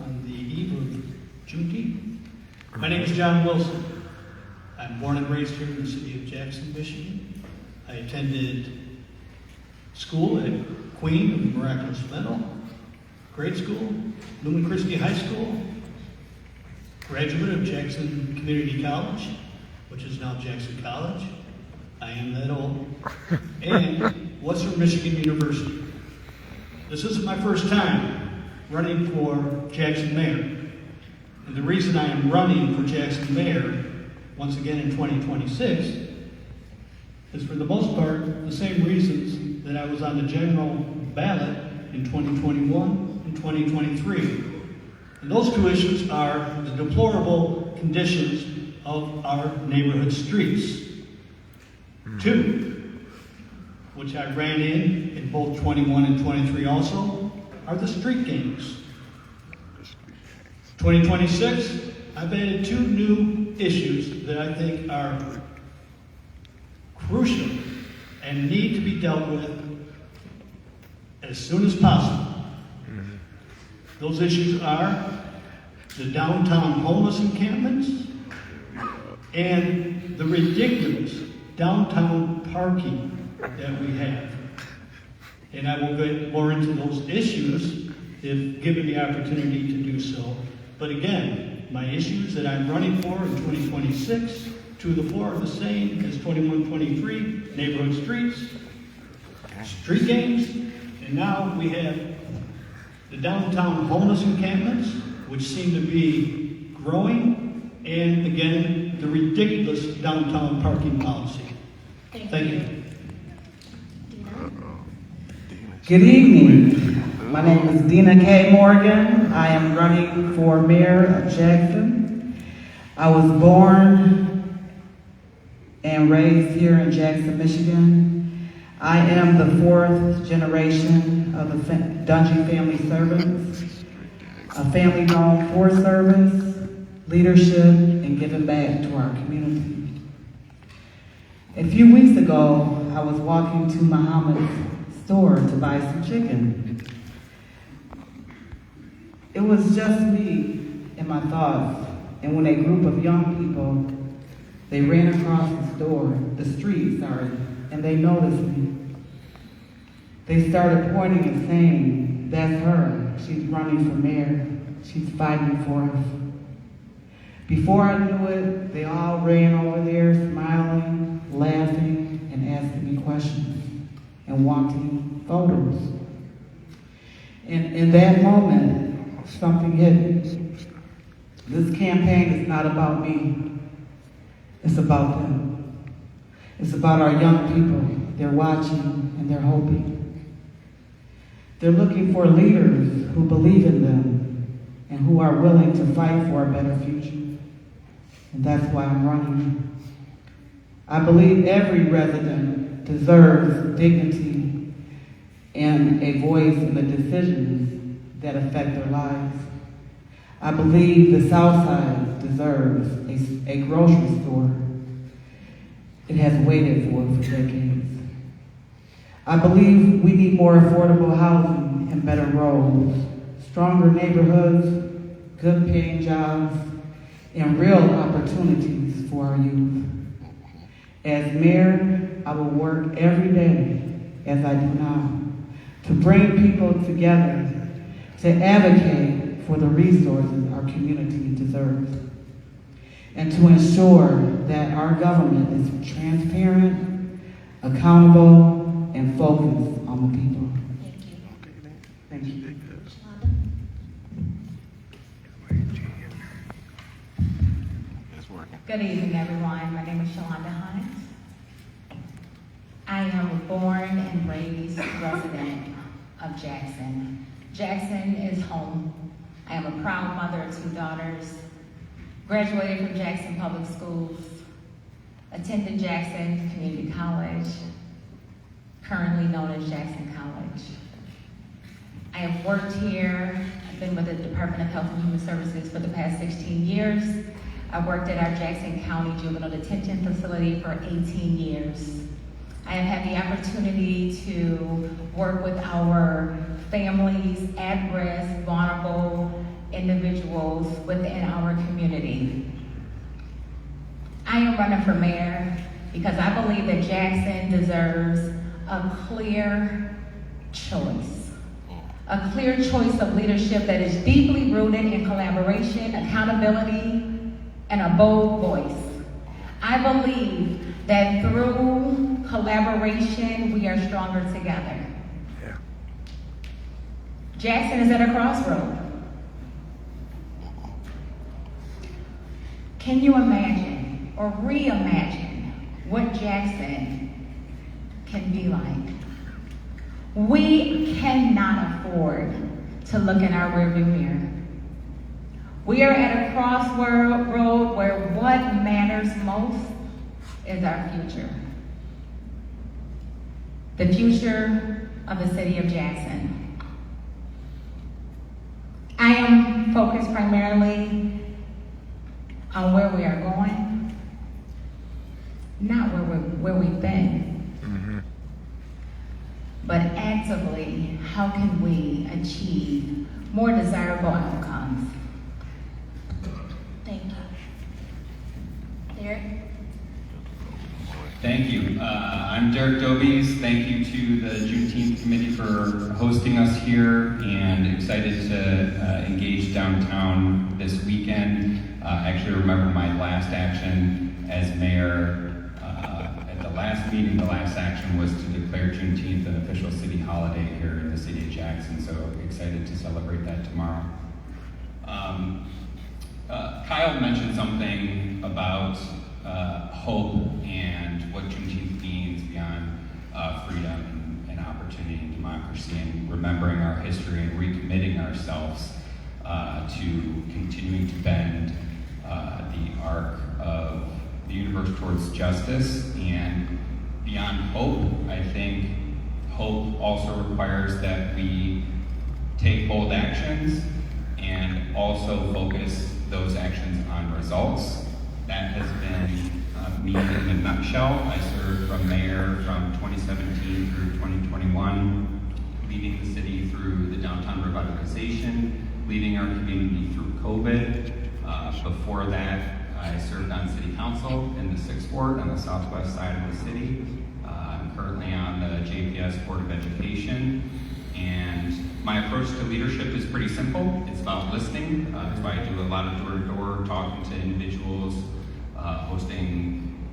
on the eve of Juneteenth. My name is John Wilson. I'm born and raised here in the city of Jackson, Michigan. I attended school at Queen of the Miraculous Meadow, grade school, Lumen Christi High School, graduate of Jackson Community College, which is now Jackson College. I am that old. And Western Michigan University. This isn't my first time running for Jackson Mayor. And the reason I am running for Jackson Mayor, once again in 2026, is for the most part the same reasons that I was on the general ballot in 2021 and 2023. And those two issues are the deplorable conditions of our neighborhood streets. Two, which I ran in both 21 and 23 also, are the street gangs. 2026, I've added 2 new issues that I think are crucial and need to be dealt with as soon as possible. Those issues are the downtown homeless encampments and the ridiculous downtown parking that we have. And I will get more into those issues if given the opportunity to do so. But again, my issues that I'm running for in 2026, 2 of the 4 are the same as 21-23, neighborhood streets, street gangs, and now we have the downtown homeless encampments, which seem to be growing, and again, the ridiculous downtown parking policy. Thank you. Good evening. My name is Dena K. Morgan. I am running for mayor of Jackson. I was born and raised here in Jackson, Michigan. I am the 4th generation of the Dungy family servants, a family known for service, leadership, and giving back to our community. A few weeks ago, I was walking to Muhammad's store to buy some chicken. It was just me and my thoughts, and when a group of young people, they ran across the street, and they noticed me. They started pointing and saying, "That's her, she's running for mayor." She's fighting for us. Before I knew it, they all ran over there smiling, laughing, and asking me questions and wanting photos. And in that moment, something hit me. This campaign is not about me. It's about them. It's about our young people. They're watching and they're hoping. They're looking for leaders who believe in them and who are willing to fight for a better future. And that's why I'm running. I believe every resident deserves dignity and a voice in the decisions that affect their lives. I believe the South Side deserves a grocery store it has waited for decades. I believe we need more affordable housing and better roads, stronger neighborhoods, good paying jobs, and real opportunities for our youth. As mayor, I will work every day, as I do now, to bring people together, to advocate for the resources our community deserves, and to ensure that our government is transparent, accountable, and focused on the people. Thank you. Thank you. Good evening, everyone. My name is Shalanda. I am a born and raised resident of Jackson. Jackson is home. I am a proud mother of 2 daughters, graduated from Jackson Public Schools, attended Jackson Community College, currently known as Jackson College. I have worked here. I've been with the Department of Health and Human Services for the past 16 years. I worked at our Jackson County Juvenile Detention Facility for 18 years. I have had the opportunity to work with our families, at-risk, vulnerable individuals within our community. I am running for mayor because I believe that Jackson deserves a clear choice. A clear choice of leadership that is deeply rooted in collaboration, accountability, and a bold voice. I believe that through collaboration, we are stronger together. Yeah. Jackson is at a crossroad. Can you imagine or reimagine what Jackson can be like? We cannot afford to look in our rearview mirror. We are at a crossroad where what matters most is our future. The future of the city of Jackson. I am focused primarily on where we are going, not where we've been, but actively, how can we achieve more desirable outcomes? Thank you. Derek? Thank you. I'm Derek Dobes. Thank you to the Juneteenth Committee for hosting us here, and excited to engage downtown this weekend. I actually remember my last action as mayor. At the last meeting, the last action was to declare Juneteenth an official city holiday here in the city of Jackson, so excited to celebrate that tomorrow. Kyle mentioned something about hope and what Juneteenth means beyond freedom and opportunity and democracy, and remembering our history and recommitting ourselves to continuing to bend the arc of the universe towards justice. And beyond hope, I think hope also requires that we take bold actions and also focus those actions on results. That has been me in a nutshell. I served from mayor from 2017 through 2021, leading the city through the downtown revitalization, leading our community through COVID. Before that, I served on city council in the 6th Ward on the southwest side of the city. I'm currently on the JPS Board of Education, and my approach approach to leadership is pretty simple. It's about listening. That's why I do a lot of door-to-door talking to individuals, hosting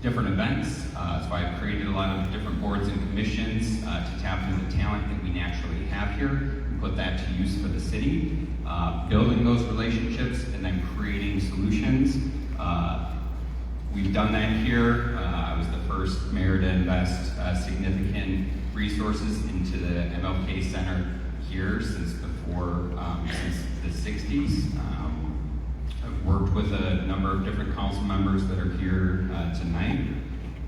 different events. That's why I've created a lot of different boards and commissions to tap into the talent that we naturally have here and put that to use for the city. Building those relationships and then creating solutions. We've done that here. I was the first mayor to invest significant resources into the MLK Center here since the 60s. I've worked with a number of different council members that are here tonight.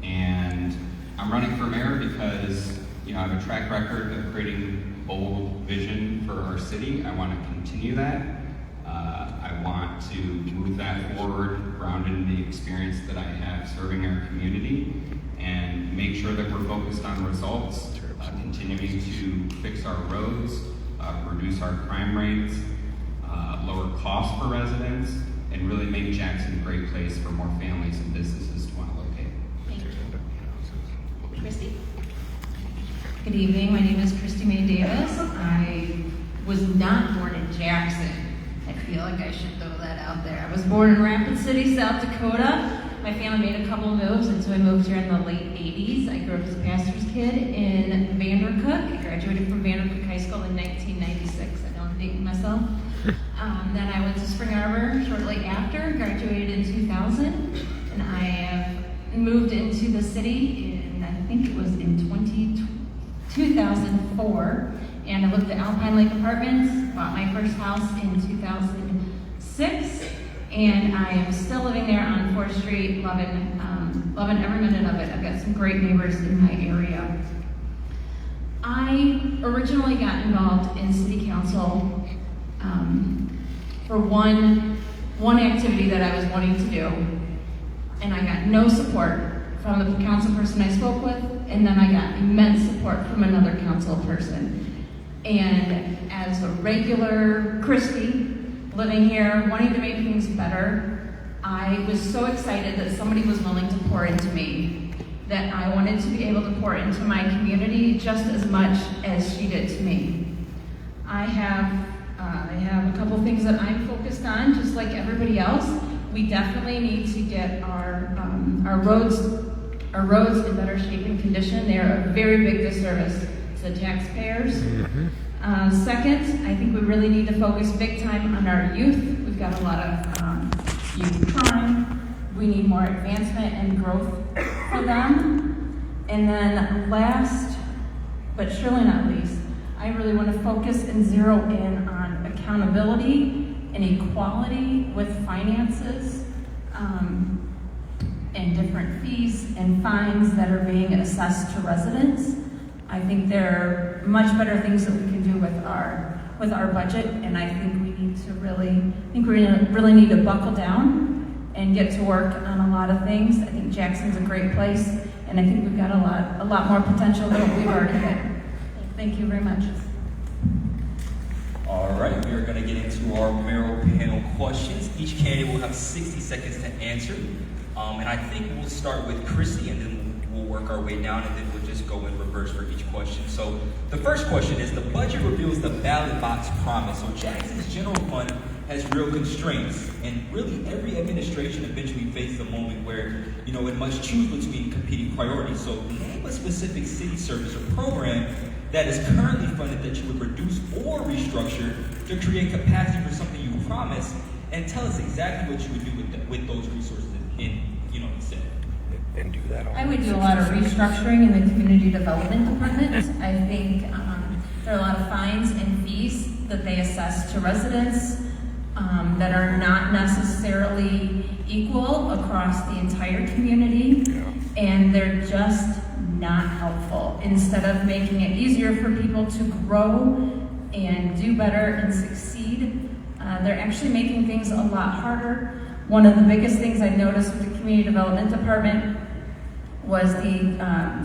And I'm running for mayor because I have a track record of creating bold vision for our city. I want to continue that. I want to move that forward, grounded in the experience that I have serving our community, and make sure that we're focused on results, continuing to fix our roads, reduce our crime rates, lower costs for residents, and really make Jackson a great place for more families and businesses to want to locate. Thank you. Christy? Good evening, my name is Christy May Davis. I was not born in Jackson. I feel like I should throw that out there. I was born in Rapid City, South Dakota. My family made a couple of moves, and so I moved here in the late 80s. I grew up as a pastor's kid in Vandercook. I graduated from Vandercook High School in 1996. I know I'm dating myself. Then I went to Spring Arbor shortly after, graduated in 2000, and I have moved into the city in, I think it was in 2004, and I lived at Alpine Lake Apartments, bought my first house in 2006, and I am still living there on 4th Street, loving every minute of it. I've got some great neighbors in my area. I originally got involved in city council for one activity that I was wanting to do, and I got no support from the council person I spoke with, and then I got immense support from another council person. And as a regular Christy, living here, wanting to make things better, I was so excited that somebody was willing to pour into me, that I wanted to be able to pour into my community just as much as she did to me. I have a couple things that I'm focused on, just like everybody else. We definitely need to get our roads in better shape and condition. They are a very big disservice to the taxpayers. Second, I think we really need to focus big time on our youth. We've got a lot of youth crime. We need more advancement and growth for them. And then last, but surely not least, I really want to focus and zero in on accountability and equality with finances, and different fees and fines that are being assessed to residents. I think there are much better things that we can do with our budget, and I think we really need to buckle down and get to work on a lot of things. I think Jackson's a great place, and I think we've got a lot more potential than what we've already hit. Thank you very much. All right, we are going to get into our mayoral panel questions. Each candidate will have 60 seconds to answer. And I think we'll start with Christy, and then we'll work our way down, and then we'll just go in reverse for each question. So the first question is, the budget reveals the ballot box promise. So Jackson's general fund has real constraints, and really every administration eventually faces a moment where, it must choose between competing priorities. So name a specific city service or program that is currently funded that you would reduce or restructure to create capacity for something you promised, and tell us exactly what you would do with those resources instead. And do that all. I would do a lot of restructuring in the community development department. I think there are a lot of fines and fees that they assess to residents that are not necessarily equal across the entire community, and they're just not helpful. Instead of making it easier for people to grow and do better and succeed, they're actually making things a lot harder. One of the biggest things I noticed with the community development department was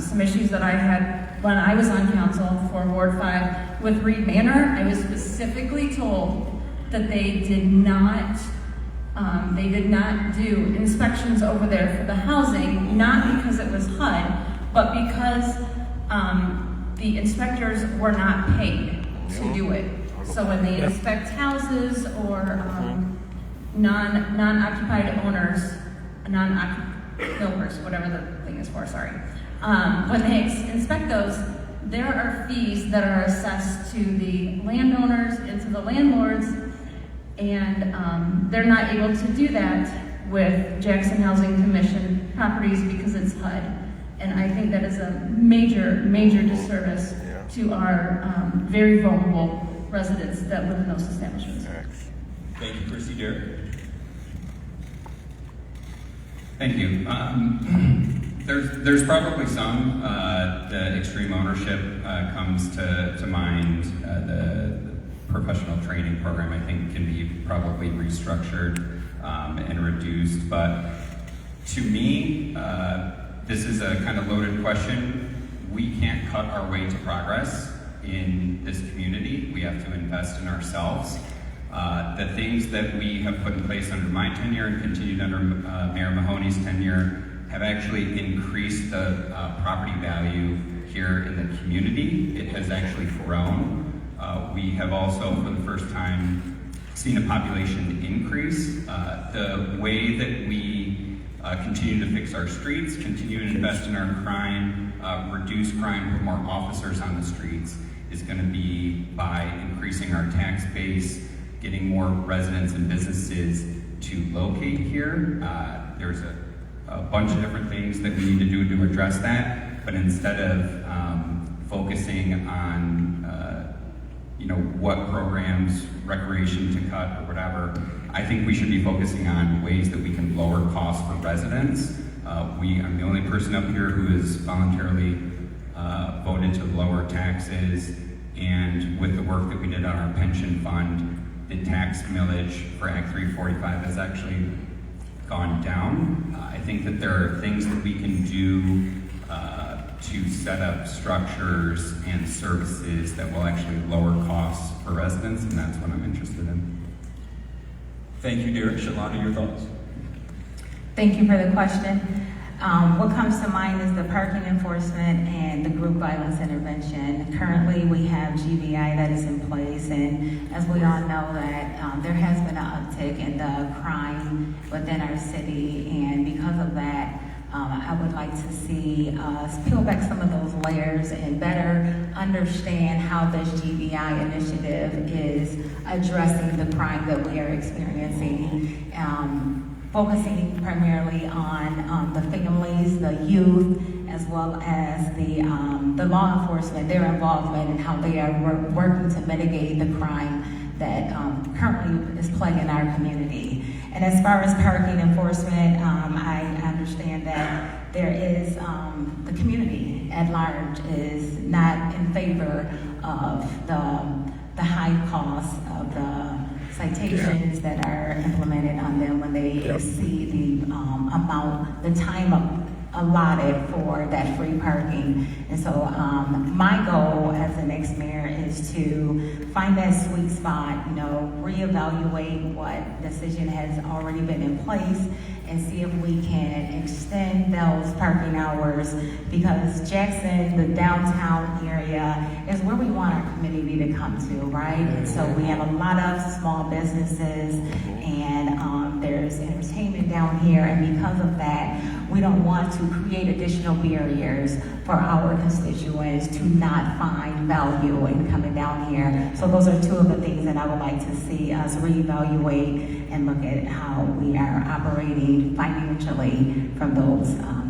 some issues that I had when I was on council for Ward 5 with Reed Manor. I was specifically told that they did not do inspections over there for the housing, not because it was HUD, but because the inspectors were not paid. to do it. So when they inspect houses or non-occupied owners, builders, whatever the thing is for, sorry. When they inspect those, there are fees that are assessed to the landowners and to the landlords, and they're not able to do that with Jackson Housing Commission properties because it's HUD. And I think that is a major, major disservice to our very vulnerable residents that live in those establishments. Thank you, Christy. Derek? Thank you. There's probably some. The extreme ownership comes to mind. The professional training program, I think, can be probably restructured and reduced. But to me, this is a kind of loaded question. We can't cut our way to progress in this community. We have to invest in ourselves. The things that we have put in place under my tenure and continued under Mayor Mahoney's tenure have actually increased the property value here in the community. It has actually grown. We have also, for the first time, seen a population increase. The way that we continue to fix our streets, continue to invest in our crime, reduce crime, put more officers on the streets, is going to be by increasing our tax base, getting more residents and businesses to locate here. There's a bunch of different things that we need to do to address that, but instead of focusing on what programs, recreation to cut or whatever, I think we should be focusing on ways that we can lower costs for residents. I'm the only person up here who has voluntarily voted to lower taxes, and with the work that we did on our pension fund, the tax millage for Act 345 has actually gone down. I think that there are things that we can do to set up structures and services that will actually lower costs for residents, and that's what I'm interested in. Thank you, Derek. Shalanda, your thoughts? Thank you for the question. What comes to mind is the parking enforcement and the group violence intervention. Currently, we have GVI that is in place, and as we all know that there has been an uptick in the crime within our city, and because of that, I would like to see us peel back some of those layers and better understand how this GVI initiative is addressing the crime that we are experiencing. Focusing primarily on the families, the youth, as well as the law enforcement, their involvement and how they are working to mitigate the crime that currently is plaguing our community. And as far as parking enforcement, I understand that there is, the community at large is not in favor of the high cost of the citations that are implemented on them when they exceed the the time allotted for that free parking. And so my goal as the next mayor is to find that sweet spot, reevaluate what decision has already been in place and see if we can extend those parking hours, because Jackson, the downtown area, is where we want our community to come to, right? And so we have a lot of small businesses, and there's entertainment down here, and because of that, we don't want to create additional barriers for our constituents to not find value in coming down here. So those are two of the things that I would like to see us reevaluate and look at how we are operating financially from those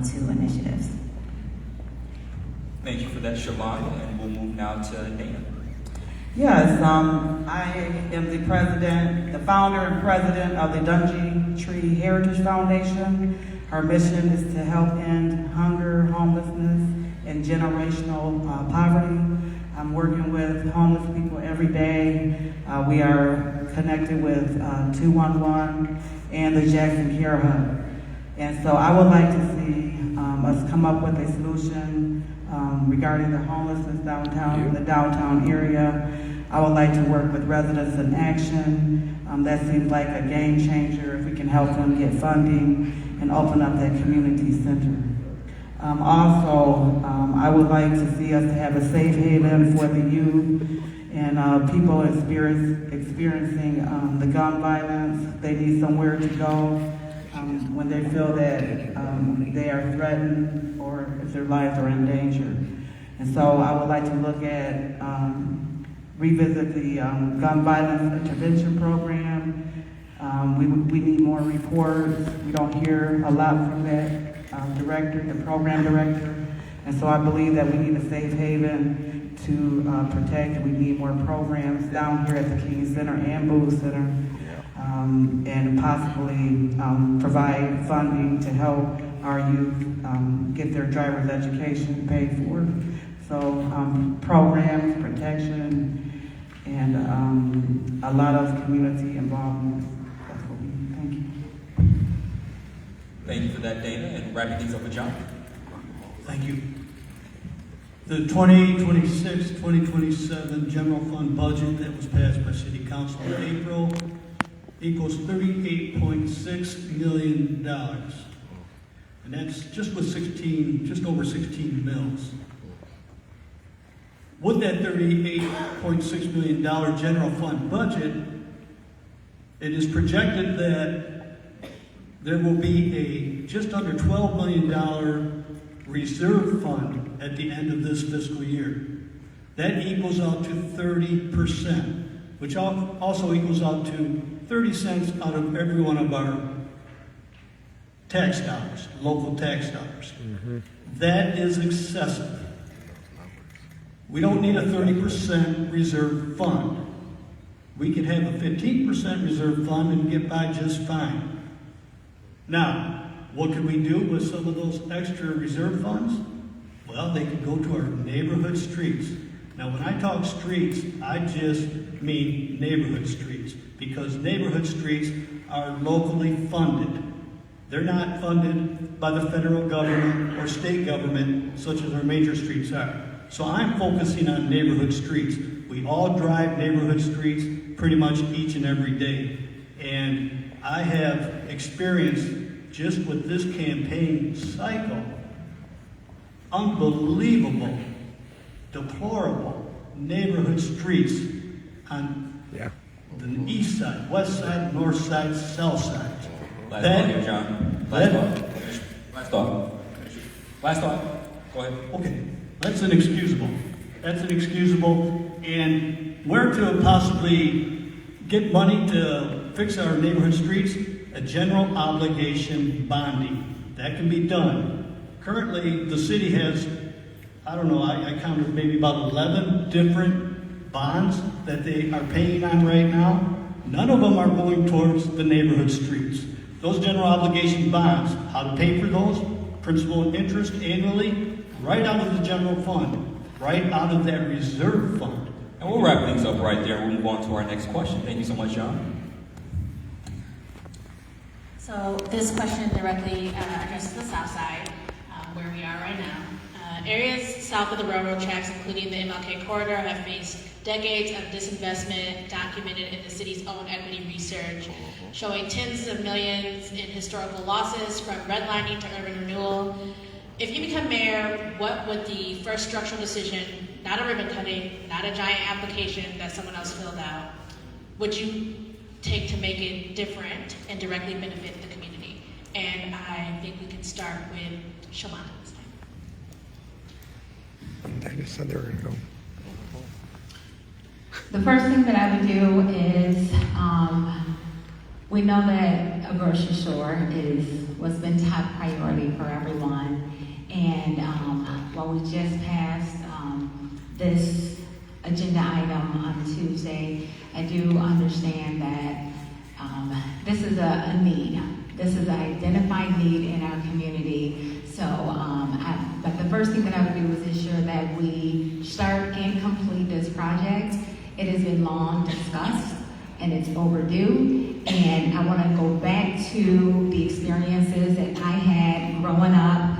two initiatives. Thank you for that, Shalanda, and we'll move now to Dena. Yes, I am the founder and president of the Dungy Tree Heritage Foundation. Our mission is to help end hunger, homelessness, and generational poverty. I'm working with homeless people every day. We are connected with 211 and the Jackson Care Hub. And so I would like to see us come up with a solution regarding the homelessness downtown, the downtown area. I would like to work with Residents in Action. That seems like a game changer if we can help them get funding and open up that community center. Also, I would like to see us have a safe haven for the youth And people experiencing the gun violence, they need somewhere to go when they feel that they are threatened or if their lives are in danger. And so I would like to look at, revisit the gun violence intervention program. We need more reports. We don't hear a lot from that director, the program director. And so I believe that we need a safe haven to protect. We need more programs down here at the King Center and Booth Center, and possibly provide funding to help our youth get their driver's education paid for. So programs, protection, and a lot of community involvement. That's what we need. Thank you. Thank you for that, Dana. And wrapping things up with John. Thank you. The 2026-2027 general fund budget that was passed by City Council in April equals $38.6 million. And that's just over 16 mills. With that $38.6 million general fund budget, it is projected that there will be a just under $12 million reserve fund at the end of this fiscal year. That equals out to 30%, which also equals out to 30 cents out of every one of our tax dollars, local tax dollars. That is excessive. We don't need a 30% reserve fund. We can have a 15% reserve fund and get by just fine. Now, what can we do with some of those extra reserve funds? Well, they could go to our neighborhood streets. Now, when I talk streets, I just mean neighborhood streets, because neighborhood streets are locally funded. They're not funded by the federal government or state government, such as our major streets are. So I'm focusing on neighborhood streets. We all drive neighborhood streets pretty much each and every day. And I have experienced, just with this campaign cycle, unbelievable, deplorable neighborhood streets on the east side, west side, north side, south side. Last thought here, John. Last thought. Go ahead. Okay. That's inexcusable. That's inexcusable. And where to possibly get money to fix our neighborhood streets? A general obligation bonding. That can be done. Currently, the city has, I don't know, I counted maybe about 11 different bonds that they are paying on right now. None of them are going towards the neighborhood streets. Those general obligation bonds, how to pay for those, principal and interest annually, right out of the general fund, right out of that reserve fund. And we'll wrap things up right there. We'll move on to our next question. Thank you so much, John. So this question directly addresses the south side, where we are right now. Areas south of the railroad tracks, including the MLK corridor, have faced decades of disinvestment documented in the city's own equity research, showing tens of millions in historical losses from redlining to urban renewal. If you become mayor, what would the first structural decision, not a ribbon cutting, not a giant application that someone else filled out, would you take to make it different and directly benefit the community? And I think we can start with Shalanda this time. They just said they were going to go. The first thing that I would do is, we know that a grocery store is what's been top priority for everyone. And while we just passed this agenda item on Tuesday, I do understand that this is a need. This is an identified need in our community. So, but the first thing that I would do is ensure that we start and complete this project. It has been long discussed and it's overdue. And I want to go back to the experiences that I had growing up,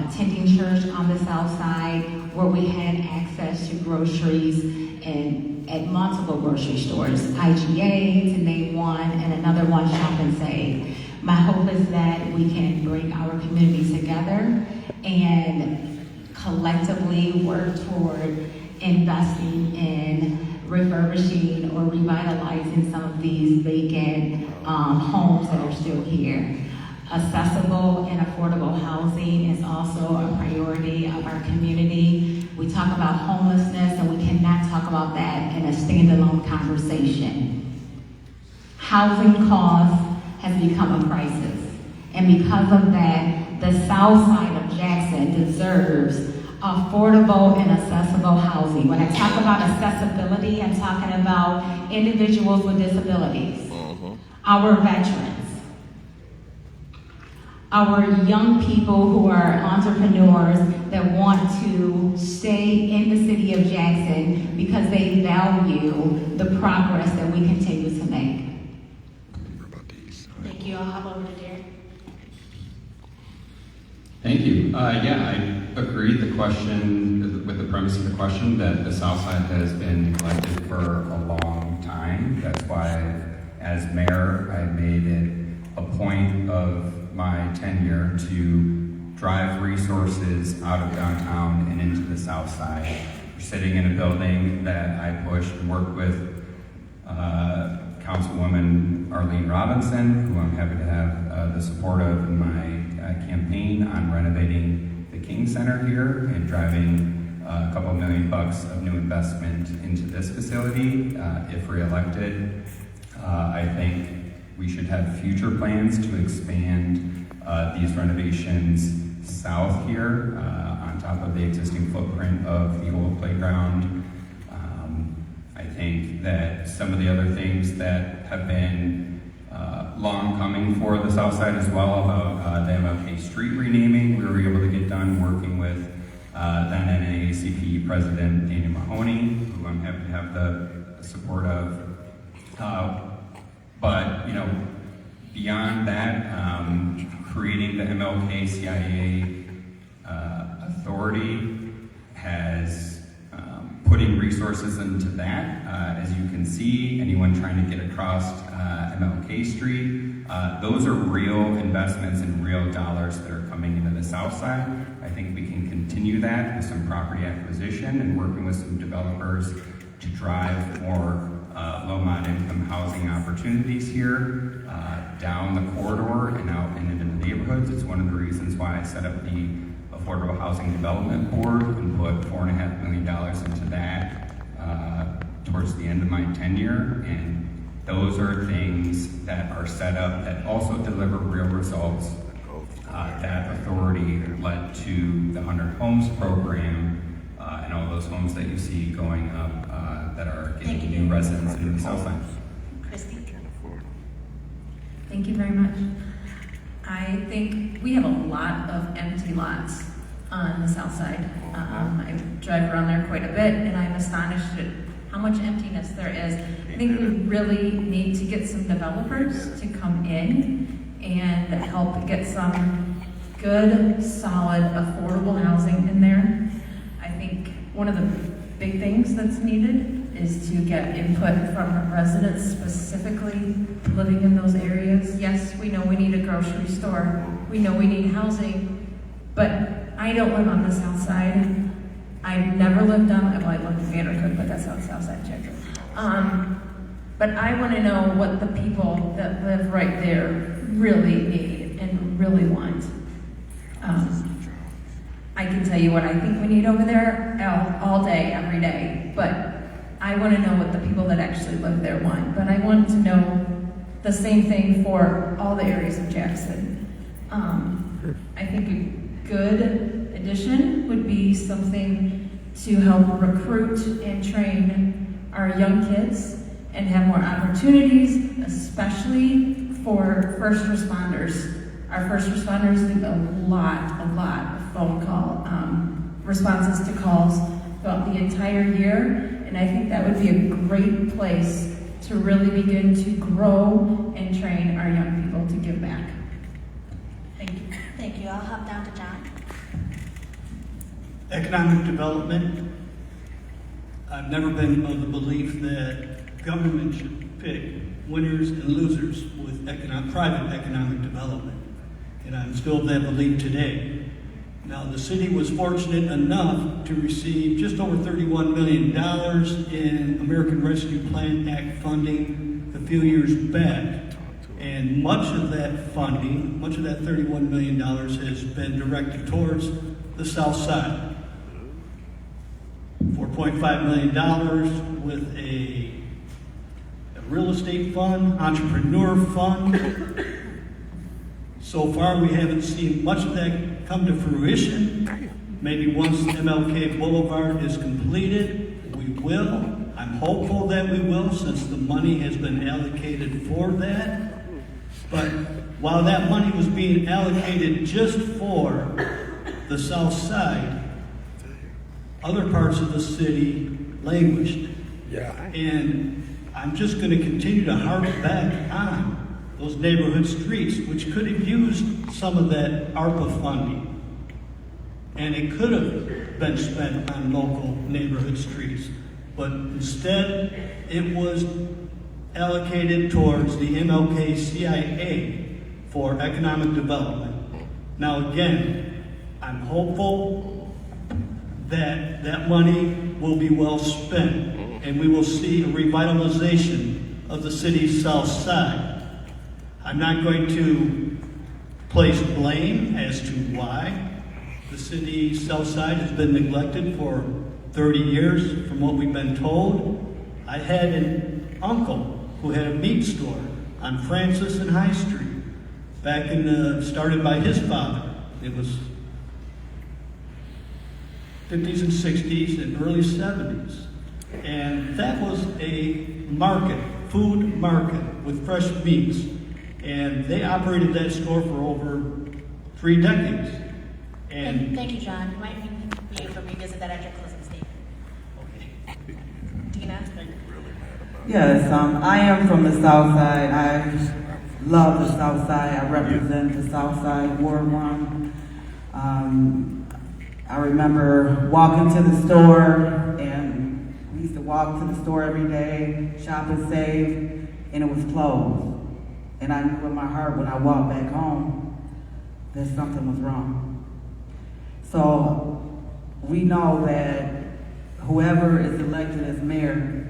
attending church on the south side, where we had access to groceries and at multiple grocery stores, IGA to name one, and another one, Shop and Save. My hope is that we can bring our communities together and collectively work toward investing in refurbishing or revitalizing some of these vacant homes that are still here. Accessible and affordable housing is also a priority of our community. We talk about homelessness, and we cannot talk about that in a standalone conversation. Housing costs has become a crisis, and because of that, the south side of Jackson deserves affordable and accessible housing. When I talk about accessibility, I'm talking about individuals with disabilities, our veterans, our young people who are entrepreneurs that want to stay in the city of Jackson because they value the progress that we continue to make. Thank you. I'll hop over to Derek. Thank you. Yeah, I agree with the premise of the question that the South Side has been neglected for a long time. That's why, as mayor, I made it a point of my tenure to drive resources out of downtown and into the South Side. We're sitting in a building that I pushed and worked with Councilwoman Arlene Robinson, who I'm happy to have the support of in my campaign on renovating the King Center here and driving a couple $1 million of new investment into this facility. If reelected, I think we should have future plans to expand these renovations south here on top of the existing footprint of the old playground. I think that some of the other things that have been long coming for the South Side as well about the MLK Street renaming, we were able to get done working with then NAACP President Dena Mahoney, who I'm happy to have the support of. But, beyond that, creating the MLK CIA authority has putting resources into that. As you can see, anyone trying to get across MLK Street, those are real investments and real dollars that are coming into the South Side. I think we can continue that with some property acquisition and working with some developers to drive more low-mod income housing opportunities here down the corridor and out and into the neighborhoods. It's one of the reasons why I set up the Affordable Housing Development Board and put $4.5 million into that towards the end of my tenure. And those are things that are set up that also deliver real results. That authority led to the 100 Homes program and all those homes that you see going up that are getting new residents in the South Side. Christy. Thank you very much. I think we have a lot of empty lots on the South Side. I drive around there quite a bit, and I'm astonished at how much emptiness there is. I think we really need to get some developers to come in and help get some good, solid, affordable housing in there. I think one of the big things that's needed is to get input from residents specifically living in those areas. Yes, we know we need a grocery store. We know we need housing, but I don't live on the South Side. I've never lived on, well, I lived in Vandercook, but that's on the South Side of Jackson. But I want to know what the people that live right there really need and really want. I can tell you what I think we need over there all day, every day, but I want to know what the people that actually live there want. But I want to know the same thing for all the areas of Jackson. I think a good addition would be something to help recruit and train our young kids and have more opportunities, especially for first responders. Our first responders do a lot of phone call responses to calls throughout the entire year, and I think that would be a great place to really begin to grow and train our young people to give back. Thank you. Thank you. I'll hop down to John. Economic development. I've never been of the belief that government should pick winners and losers with private economic development. And I'm still of that belief today. Now, the city was fortunate enough to receive just over $31 million in American Rescue Plan Act funding a few years back. And much of that funding, much of that $31 million has been directed towards the south side. $4.5 million with a real estate fund, entrepreneur fund. So far, we haven't seen much of that come to fruition. Maybe once MLK Boulevard is completed, we will. I'm hopeful that we will, since the money has been allocated for that. But while that money was being allocated just for the south side, other parts of the city languished. Yeah. And I'm just going to continue to harp back on those neighborhood streets, which could have used some of that ARPA funding. And it could have been spent on local neighborhood streets. But instead, it was allocated towards the MLK CIA for economic development. Now again, I'm hopeful that that money will be well spent and we will see a revitalization of the city's south side. I'm not going to place blame as to why the city's south side has been neglected for 30 years from what we've been told. I had an uncle who had a meat store on Francis and High Street back started by his father. It was 50s and 60s and early 70s. And that was a market, food market with fresh meats. And they operated that store for over 3 decades. And Thank you, John. You might be able to revisit that at your closing statement. Okay. Dena? Yes, I am from the South Side. I love the South Side. I represent the South Side, Ward 1. I remember walking to the store, and we used to walk to the store every day, shop and save, and it was closed. And I knew in my heart when I walked back home that something was wrong. So we know that whoever is elected as mayor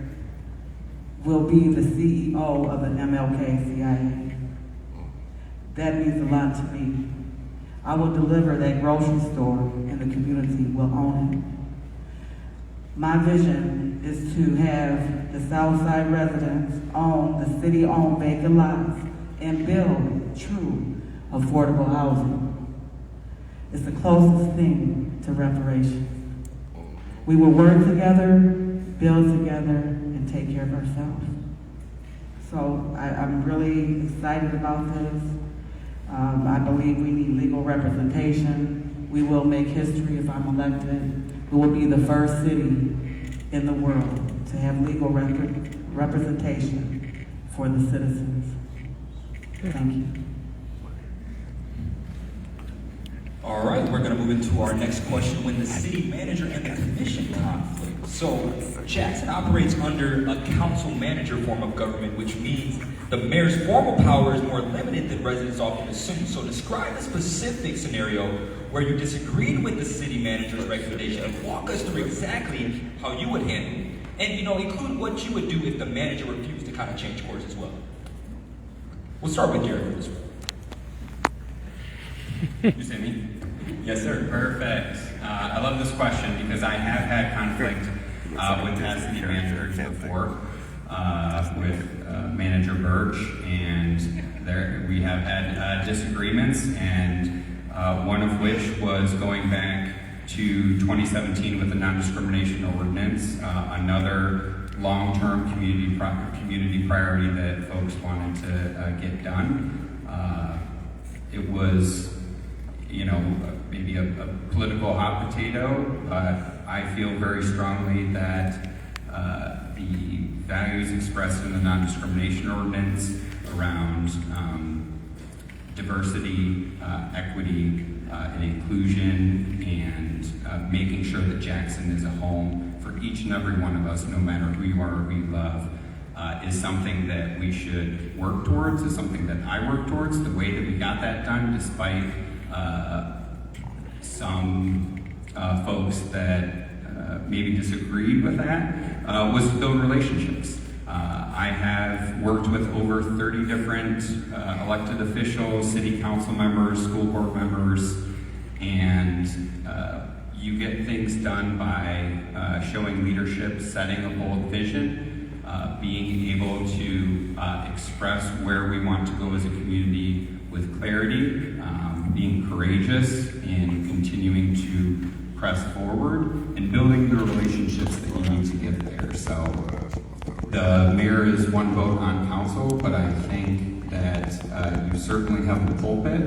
will be the CEO of the MLK CIA. That means a lot to me. I will deliver that grocery store and the community will own it. My vision is to have the Southside residents own the city-owned vacant lots and build true affordable housing. It's the closest thing to reparations. We will work together, build together, and take care of ourselves. So I'm really excited about this. I believe we need legal representation. We will make history if I'm elected. We will be the first city in the world to have legal representation for the citizens. Thank you. All right, we're going to move into our next question. When the city manager and the commission conflict. So Jackson operates under a council manager form of government, which means the mayor's formal power is more limited than residents often assume. So describe a specific scenario where you disagreed with the city manager's recommendation and walk us through exactly how you would handle it. And, include what you would do if the manager refused to kind of change course as well. We'll start with Jared for this one. You see me? Yes, sir. Perfect. I love this question because I have had conflict with the city managers before, with Manager Birch, and we have had disagreements, and one of which was going back to 2017 with the non-discrimination ordinance, another long-term community priority that folks wanted to get done. It was, maybe a political hot potato, but I feel very strongly that the values expressed in the non-discrimination ordinance around diversity, equity, and inclusion, and making sure that Jackson is a home for each and every one of us, no matter who you are or who you love, is something that we should work towards, is something that I work towards. The way that we got that done, despite some folks that maybe disagreed with that, was to build relationships. I have worked with over 30 different elected officials, city council members, school board members, and you get things done by showing leadership, setting a bold vision, being able to express where we want to go as a community with clarity, being courageous in continuing to press forward, and building the relationships that you need to get there. So the mayor is one vote on council, but I think that you certainly have the pulpit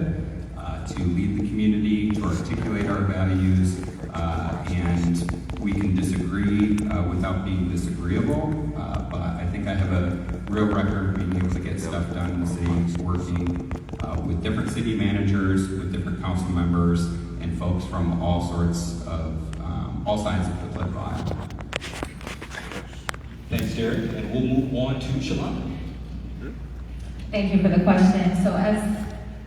to lead the community, to articulate our values, and we can disagree without being disagreeable, but I think I have a real record of being able to get stuff done in the city, working with different city managers, with different council members, and folks from all sorts of, all sides of the political aisle. Thanks, Derek, and we'll move on to Shalanda. Thank you for the question. So as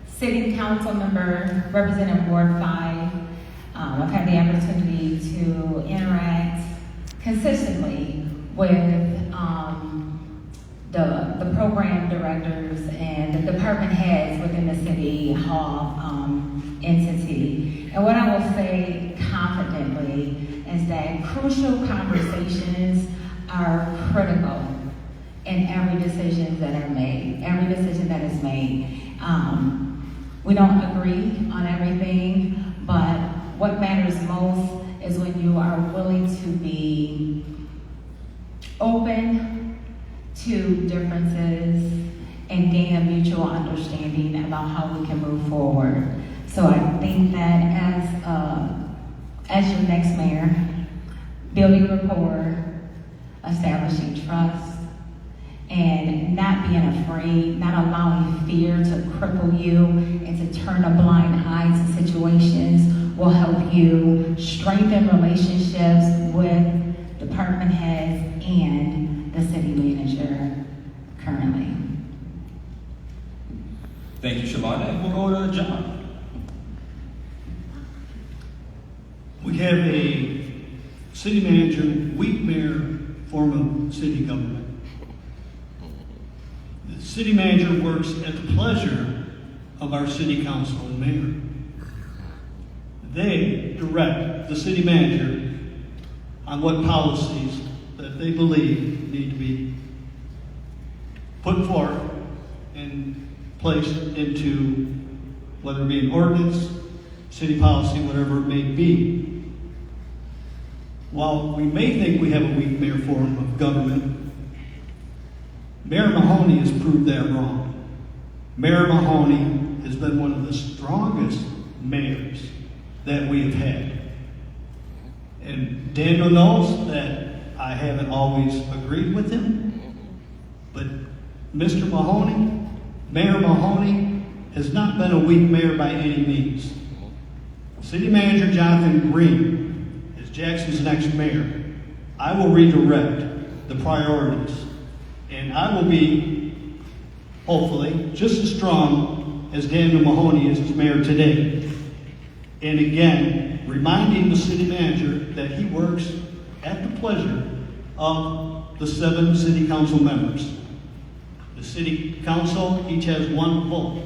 City Council member representing Ward 5, I've had the opportunity to interact consistently with the program directors and the department heads within the City Hall entity. And what I will say confidently is that crucial conversations are critical in every decision that are made, every decision that is made. We don't agree on everything, but what matters most is when you are willing to be open to differences and gain a mutual understanding about how we can move forward. So I think that as your next mayor, building rapport, establishing trust, and not being afraid, not allowing fear to cripple you and to turn a blind eye to situations will help you strengthen relationships with department heads and the city manager currently. Thank you, Shalanda, and we'll go to John. We have a city manager, weak mayor form of city government. The city manager works at the pleasure of our city council and mayor. They direct the city manager on what policies that they believe need to be put forth and placed into whether it be an ordinance, city policy, whatever it may be. While we may think we have a weak mayor form of government, Mayor Mahoney has proved that wrong. Mayor Mahoney has been one of the strongest mayors that we have had. And Daniel knows that I haven't always agreed with him, but Mr. Mahoney, Mayor Mahoney, has not been a weak mayor by any means. City Manager Jonathan Green is Jackson's next mayor. I will redirect the priorities, and I will be, hopefully, just as strong as Daniel Mahoney is as mayor today. And again, reminding the city manager that he works at the pleasure of the 7 city council members. The city council each has 1 vote.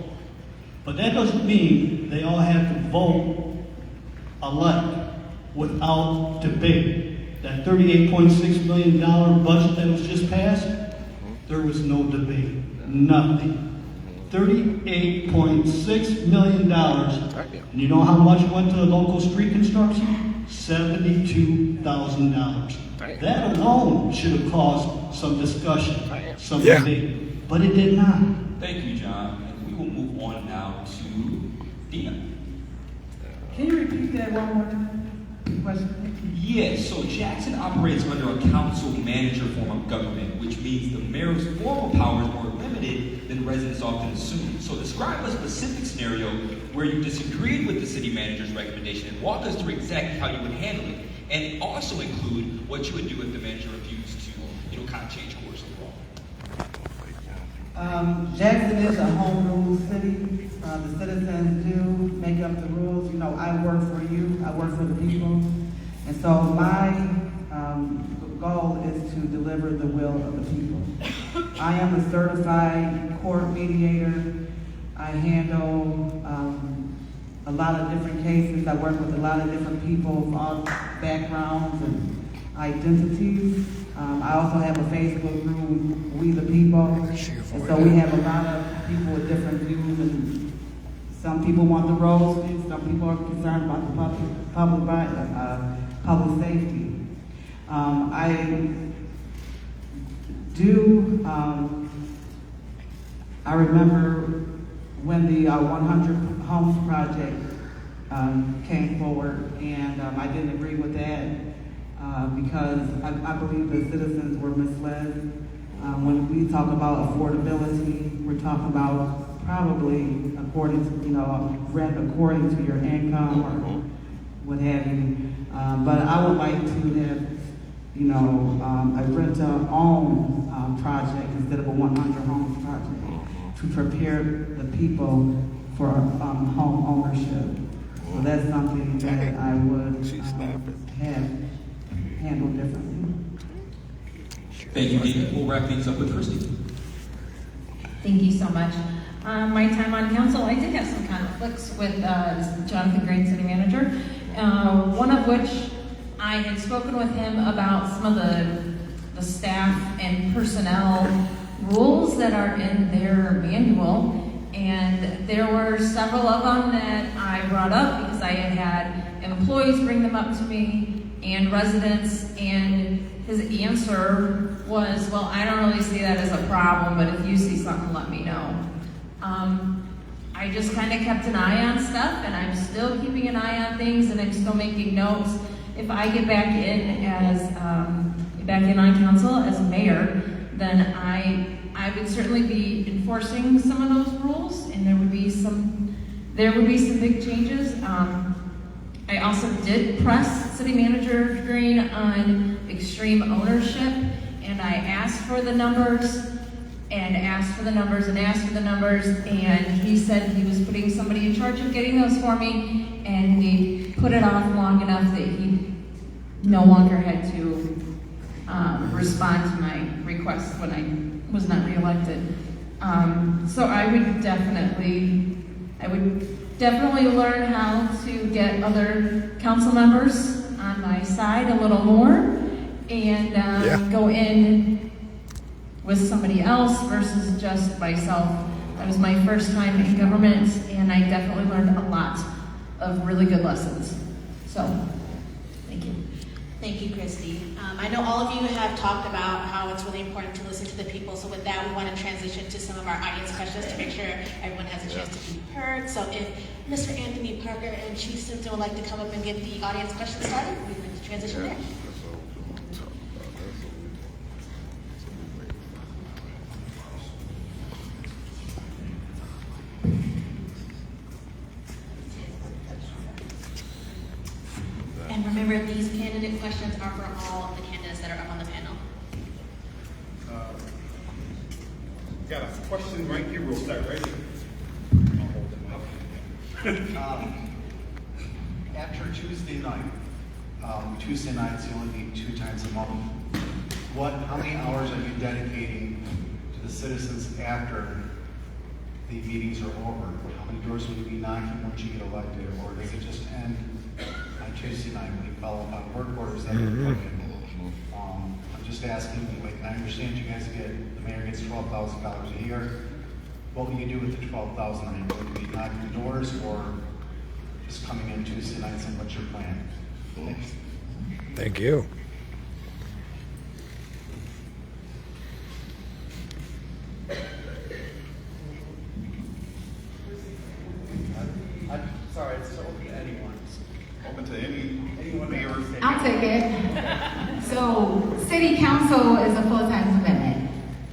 But that doesn't mean they all have to vote alike without debate. That $38.6 million budget that was just passed, there was no debate, nothing. $38.6 million. And you know how much went to the local street construction? $72,000. That alone should have caused some discussion, some debate, but it did not. Thank you, John. And we will move on now to Dena. Can you repeat that one more time? Yes, so Jackson operates under a council manager form of government, which means the mayor's formal powers are more limited than residents often assume. So describe a specific scenario where you disagreed with the city manager's recommendation and walk us through exactly how you would handle it. And also include what you would do if the manager refused to, kind of change course overall. Jackson is a home rule city. The citizens do make up the rules. You know, I work for you. I work for the people. And so my goal is to deliver the will of the people. I am a certified court mediator. I handle a lot of different cases. I work with a lot of different people of all backgrounds and identities. I also have a Facebook group, We the People. And so we have a lot of people with different views, and some people want the roads fixed, some people are concerned about the public safety. I remember when the 100 Homes Project came forward, and I didn't agree with that because I believe the citizens were misled. When we talk about affordability, we're talking about probably rent according to your income or what have you. But I would like to have, a rent-to-own project instead of a 100 homes project to prepare the people for home ownership. So that's something that I would have handled differently. Thank you, Dena. We'll wrap things up with Christy. Thank you so much. My time on council, I did have some conflicts with Jonathan Green, city manager, one of which I had spoken with him about some of the staff and personnel rules that are in their manual, and there were several of them that I brought up because I had employees bring them up to me and residents, and his answer was, well, I don't really see that as a problem, but if you see something, let me know. I just kind of kept an eye on stuff, and I'm still keeping an eye on things, and I'm still making notes. If I get back in on council as mayor, then I would certainly be enforcing some of those rules, and there would be some big changes. I also did press City Manager Green on extreme ownership, and I asked for the numbers, and asked for the numbers, and asked for the numbers, and he said he was putting somebody in charge of getting those for me, and he put it off long enough that he no longer had to respond to my request when I was not reelected. So I would definitely learn how to get other council members on my side a little more, and go in with somebody else versus just myself. That was my first time in government, and I definitely learned a lot of really good lessons. So, thank you. Thank you, Christy. I know all of you have talked about how it's really important to listen to the people. So with that, we want to transition to some of our audience questions to make sure everyone has a chance to be heard. So if Mr. Anthony Parker and Chief Simpson would like to come up and get the audience questions started, we can transition there. And remember, these candidate questions are for all of the candidates that are up on the panel. Got a question right here. We'll start right here. After Tuesday night, Tuesday night's only 2 times a month. How many hours are you dedicating to the citizens after the meetings are over? How many doors will you be knocking once you get elected, or does it just end on Tuesday night when you follow up on work orders that are put in? I'm just asking, I understand you guys the mayor gets $12,000 a year. What will you do with the $12,000? Are you going to be knocking doors, or just coming in Tuesday nights, and what's your plan? Thanks. Thank you. I'm sorry, it's open to anyone. Open to anyone. Mayor. I'll take it. So, city council is a full-time commitment.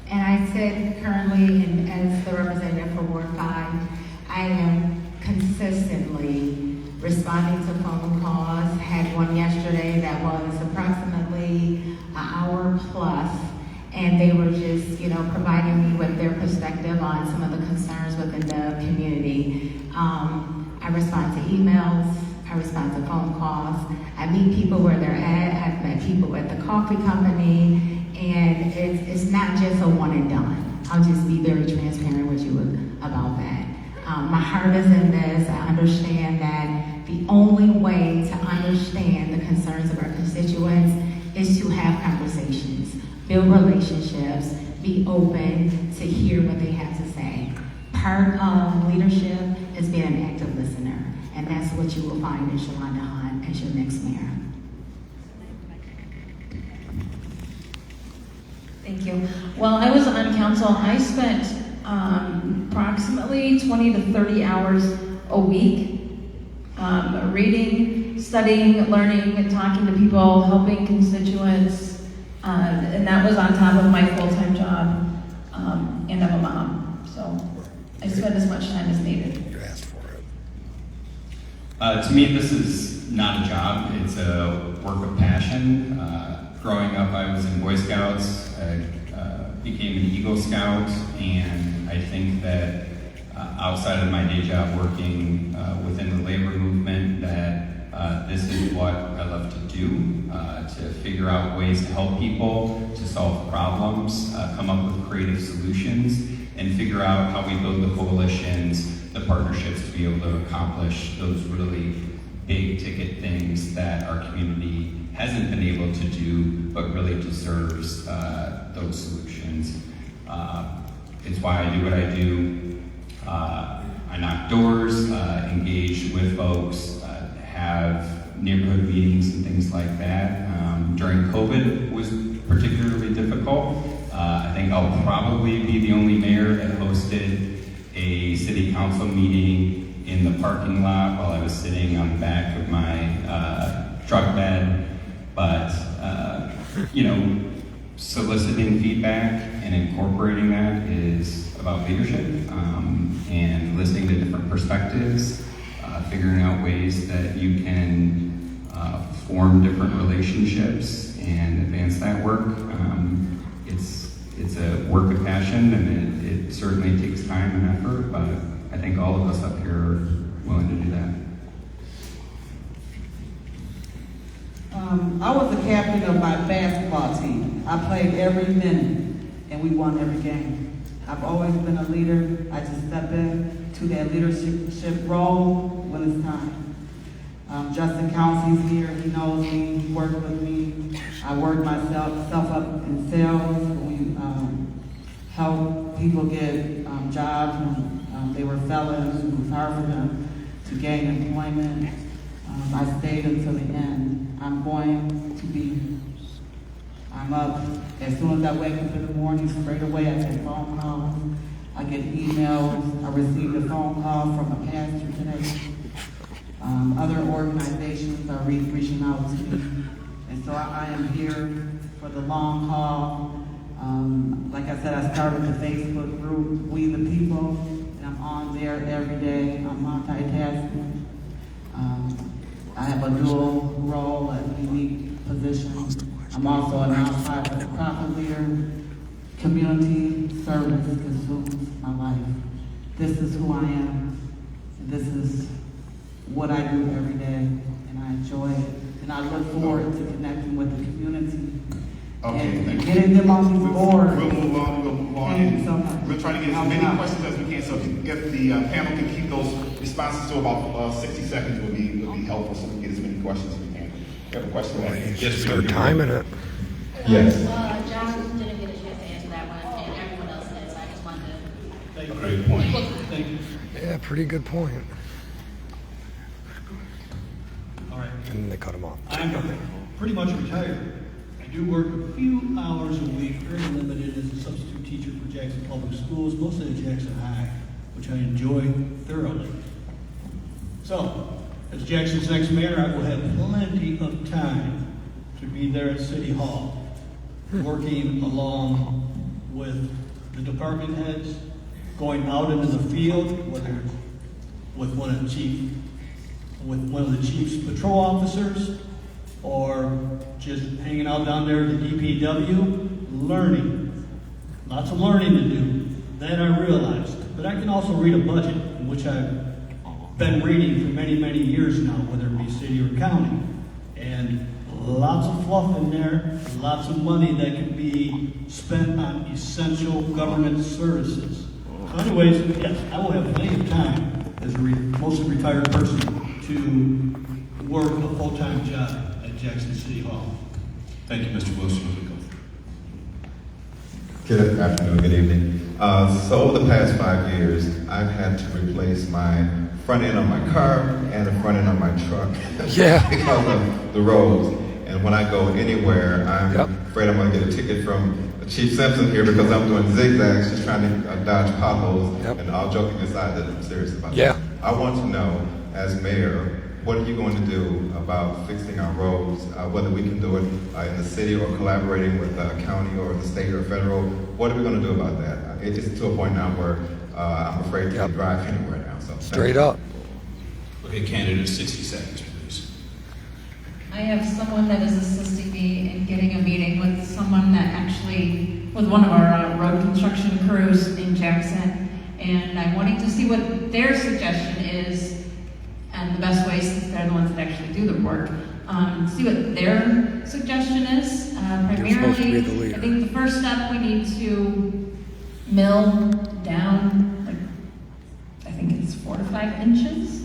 And I sit currently as the representative for Ward 5. I am consistently responding to phone calls. Had one yesterday that was approximately an hour plus, and they were just providing me with their perspective on some of the concerns within the community. I respond to emails, I respond to phone calls, I meet people where they're at, I've met people at the coffee company, and it's not just a one and done. I'll just be very transparent with you about that. My heart is in this. I understand that the only way to understand the concerns of our constituents is to have conversations, build relationships, be open to hear what they have to say. Part of leadership is being an active listener, and that's what you will find in Shalanda as your next mayor. Thank you. While I was on council, I spent approximately 20 to 30 hours a week reading, studying, learning, and talking to people, helping constituents, and that was on top of my full-time job, and I'm a mom, so I spend as much time as needed. You asked for it. To me, this is not a job, it's a work of passion. Growing up, I was in Boy Scouts. I became an Eagle Scout, and I think that outside of my day job working within the labor movement, that this is what I love to do, to figure out ways to help people, to solve problems, come up with creative solutions, and figure out how we build the coalitions, the partnerships to be able to accomplish those really big ticket things that our community hasn't been able to do, but really deserves those solutions. It's why I do what I do. I knock doors, engage with folks, have neighborhood meetings and things like that. During COVID, it was particularly difficult. I think I'll probably be the only mayor that hosted a city council meeting in the parking lot while I was sitting on the back of my truck bed. But, soliciting feedback and incorporating that is about leadership, and listening to different perspectives, figuring out ways that you can form different relationships and advance that work. It's a work of passion, and it certainly takes time and effort, but I think all of us up here are willing to do that. I was the captain of my basketball team. I played every minute, and we won every game. I've always been a leader. I just step into that leadership role when it's time. Justin Kelsey's here. He knows me. He worked with me. I worked myself up in sales. We helped people get jobs when they were felons. It was hard for them to gain employment. I stayed until the end. I'm up as soon as I wake up in the morning, straight away I get phone calls, I get emails, I received a phone call from a pastor today. Other organizations are reaching out to me, and so I am here for the long haul. Like I said, I started the Facebook group, We the People, and I'm on there every day. I'm multitasking. I have a dual role, a unique position. I'm also a nonprofit leader. Community service consumes my life. This is who I am. This is what I do every day, and I enjoy it. And I look forward to connecting with the community. Okay, and getting them on these boards. We'll move on. Thank you so much. We'll try to get as many questions as we can. So if the panel can keep those responses to about 60 seconds, would be helpful, so we can get as many questions as we can. You have a question? Yes, start timing it. Yes. John didn't get a chance to answer that one, and everyone else did, so I just wanted to. Great point. Thank you. Yeah, pretty good point. All right. And they cut him off. I'm pretty much retired. I do work a few hours a week, very limited, as a substitute teacher for Jackson Public Schools, mostly at Jackson High, which I enjoy thoroughly. So, as Jackson's next mayor, I will have plenty of time to be there at City Hall, working along with the department heads, going out into the field, whether with one of the chief's patrol officers, or just hanging out down there at the DPW, learning Lots of learning to do. That I realized. But I can also read a budget, which I've been reading for many, many years now, whether it be city or county. And lots of fluff in there, lots of money that can be spent on essential government services. So anyways, yes, I will have plenty of time as a mostly retired person to work a full-time job at Jackson City Hall. Thank you, Mr. Wilson. Good afternoon, good evening. So over the past 5 years, I've had to replace my front end of my car and the front end of my truck because of the roads. And when I go anywhere, I'm afraid I'm going to get a ticket from Chief Simpson here because I'm doing zigzags, just trying to dodge potholes. And all joking aside, that I'm serious about that. I want to know, as mayor, what are you going to do about fixing our roads, whether we can do it in the city or collaborating with the county or the state or federal? What are we going to do about that? It's just to a point now where I'm afraid to drive anywhere now. So straight up. Okay, candidate, 60 seconds, please. I have someone that is assisting me in getting a meeting with someone that actually, with one of our road construction crews in Jackson, and I'm wanting to see what their suggestion is, and the best way, since they're the ones that actually do the work, see what their suggestion is. Primarily, I think the first step we need to mill down, like, I think it's 4 to 5 inches,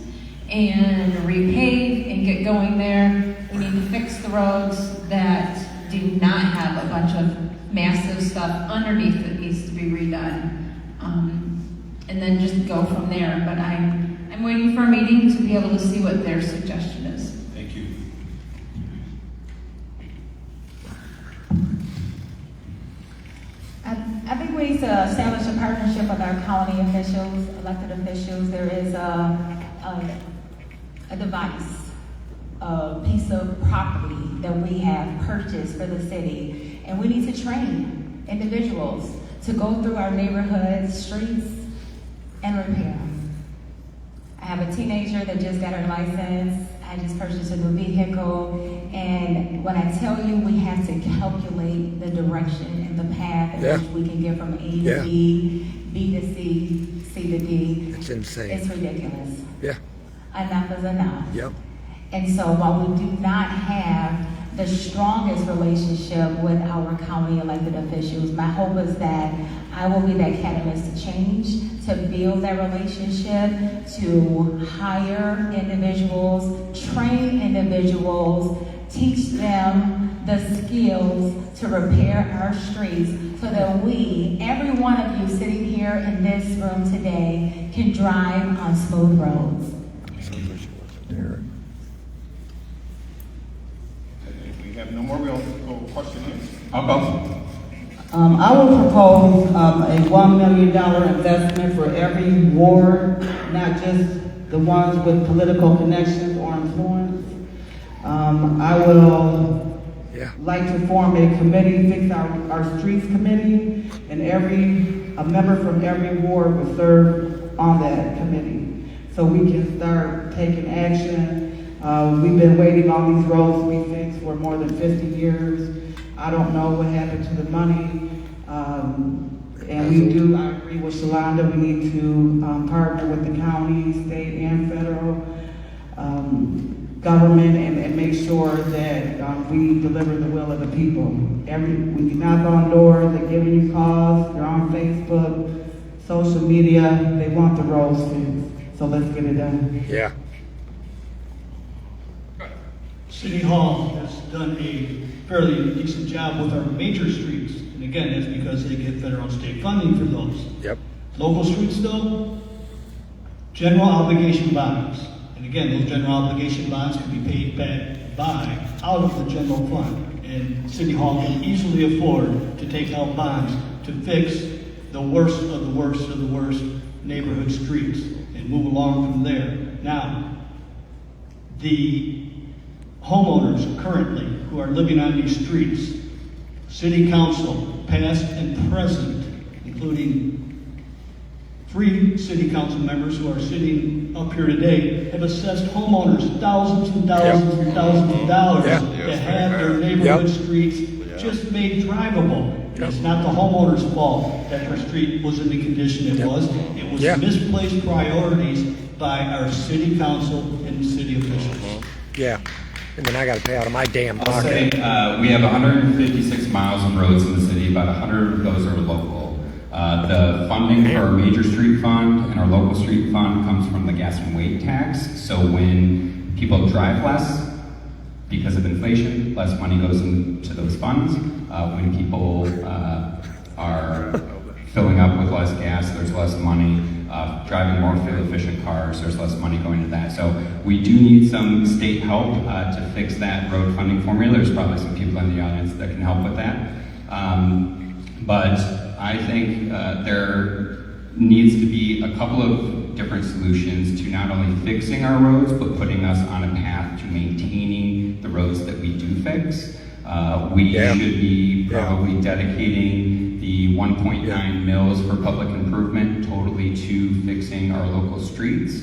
and repave and get going there. We need to fix the roads that do not have a bunch of massive stuff underneath that needs to be redone, and then just go from there. But I'm waiting for a meeting to be able to see what their suggestion is. Thank you. I think we need to establish a partnership with our county officials, elected officials. There is a device, a piece of property that we have purchased for the city, and we need to train individuals to go through our neighborhoods, streets, and repair them. I have a teenager that just got her license. I just purchased a new vehicle, and when I tell you we have to calculate the direction and the path in which we can get from A to B, B to C, C to D. It's insane. It's ridiculous. Yeah. Enough is enough. Yep. And so while we do not have the strongest relationship with our county elected officials, my hope is that I will be that catalyst to change, to build that relationship, to hire individuals, train individuals, teach them the skills to repair our streets so that we, every one of you sitting here in this room today, can drive on smooth roads. If we have no more, we'll go question in. I will propose a $1 million investment for every ward, not just the ones with political connections or influence. I will like to form a committee, fix our streets committee, and a member from every ward will serve on that committee. So we can start taking action. We've been waiting on these roads to be fixed for more than 50 years. I don't know what happened to the money. And I agree with Shalanda, we need to partner with the county, state, and federal government and make sure that we deliver the will of the people. When you knock on doors, they're giving you calls, you're on Facebook, social media, they want the roads fixed. So let's get it done. Yeah. City Hall has done a fairly decent job with our major streets. And again, that's because they get federal and state funding for those. Yep. Local streets, though, general obligation bonds. And again, those general obligation bonds can be paid back out of the general fund. And City Hall can easily afford to take out bonds to fix the worst of the worst of the worst neighborhood streets and move along from there. Now, the homeowners currently who are living on these streets, City Council, past and present, including 3 City Council members who are sitting up here today, have assessed homeowners thousands and thousands and thousands of dollars to have their neighborhood streets just made drivable. It's not the homeowner's fault. that our street was in the condition it was. It was misplaced priorities by our city council and city officials. Yeah. And then I got to pay out of my damn I'll say pocket. we have 156 miles of roads in the city. About 100 of those are local. The funding for our major street fund and our local street fund comes from the gas and weight tax. So when people drive less because of inflation, less money goes into those funds. When people are filling up with less gas, there's less money. Driving more fuel-efficient cars, there's less money going to that. So we do need some state help to fix that road funding formula. There's probably some people in the audience that can help with that. But I think there needs to be a couple of different solutions to not only fixing our roads, but putting us on a path to maintaining the roads that we do fix. We should be probably dedicating the 1.9 mils for public improvement totally to fixing our local streets.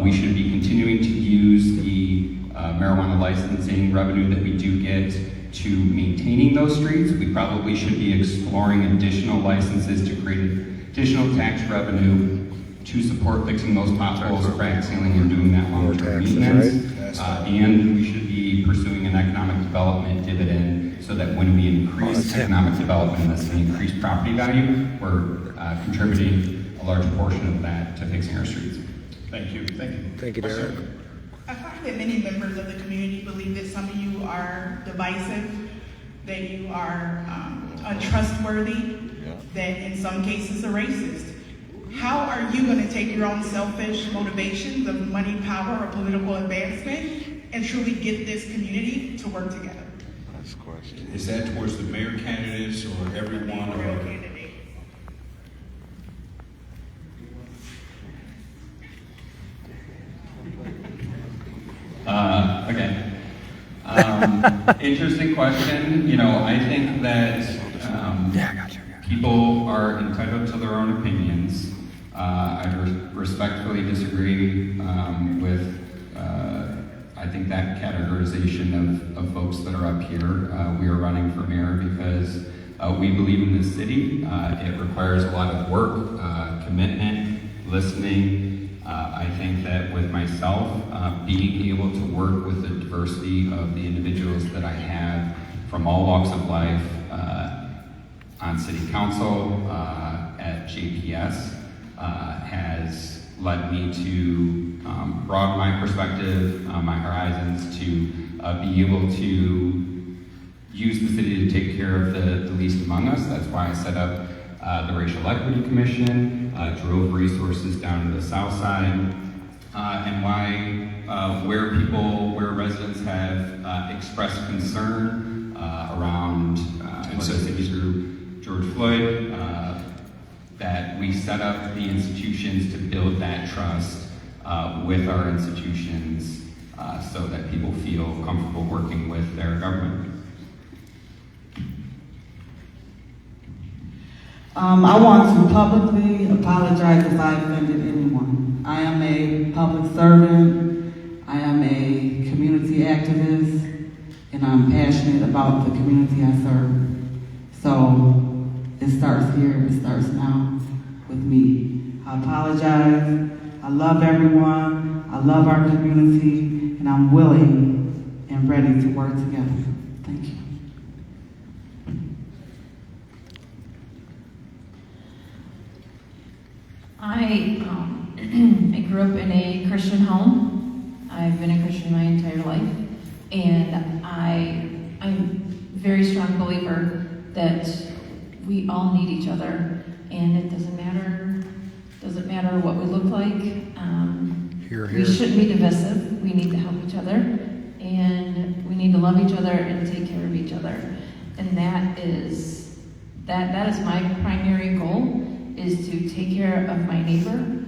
We should be continuing to use the marijuana licensing revenue that we do get to maintaining those streets. We probably should be exploring additional licenses to create additional tax revenue to support fixing those potholes, crack sealing, and doing that long-term maintenance. And we should be pursuing an economic development dividend so that when we increase economic development in the city, increase property value, we're contributing a large portion of that to fixing our streets. Thank you. Thank you. Thank you, Derek. I find that many members of the community believe that some of you are divisive, that you are untrustworthy, that in some cases are racist. How are you going to take your own selfish motivations of money, power, or political advancement and truly get this community to work together? That's a question. Is that towards the mayor candidates or everyone? Mayoral candidate. Interesting question. You know, I think that people are entitled to their own opinions. I respectfully disagree with, I think, that categorization of folks that are up here. We are running for mayor because we believe in this city. It requires a lot of work, commitment, listening. I think that with myself, being able to work with the diversity of the individuals that I have from all walks of life on city council, at JPS, has led me to broaden my perspective, my horizons, to be able to use the city to take care of the least among us. That's why I set up the Racial Equity Commission, drove resources down to the south side, and why where residents have expressed concern around whether it's through George Floyd, that we set up the institutions to build that trust with our institutions so that people feel comfortable working with their government. I want to publicly apologize if I offended anyone. I am a public servant, I am a community activist, and I'm passionate about the community I serve. So it starts here, it starts now with me. I apologize, I love everyone, I love our community, and I'm willing and ready to work together. Thank you. I grew up in a Christian home. I've been a Christian my entire life, and I'm a very strong believer that we all need each other, and it doesn't matter what we look like. We shouldn't be divisive. We need to help each other, and we need to love each other and take care of each other, and that is my primary goal. Is to take care of my neighbor.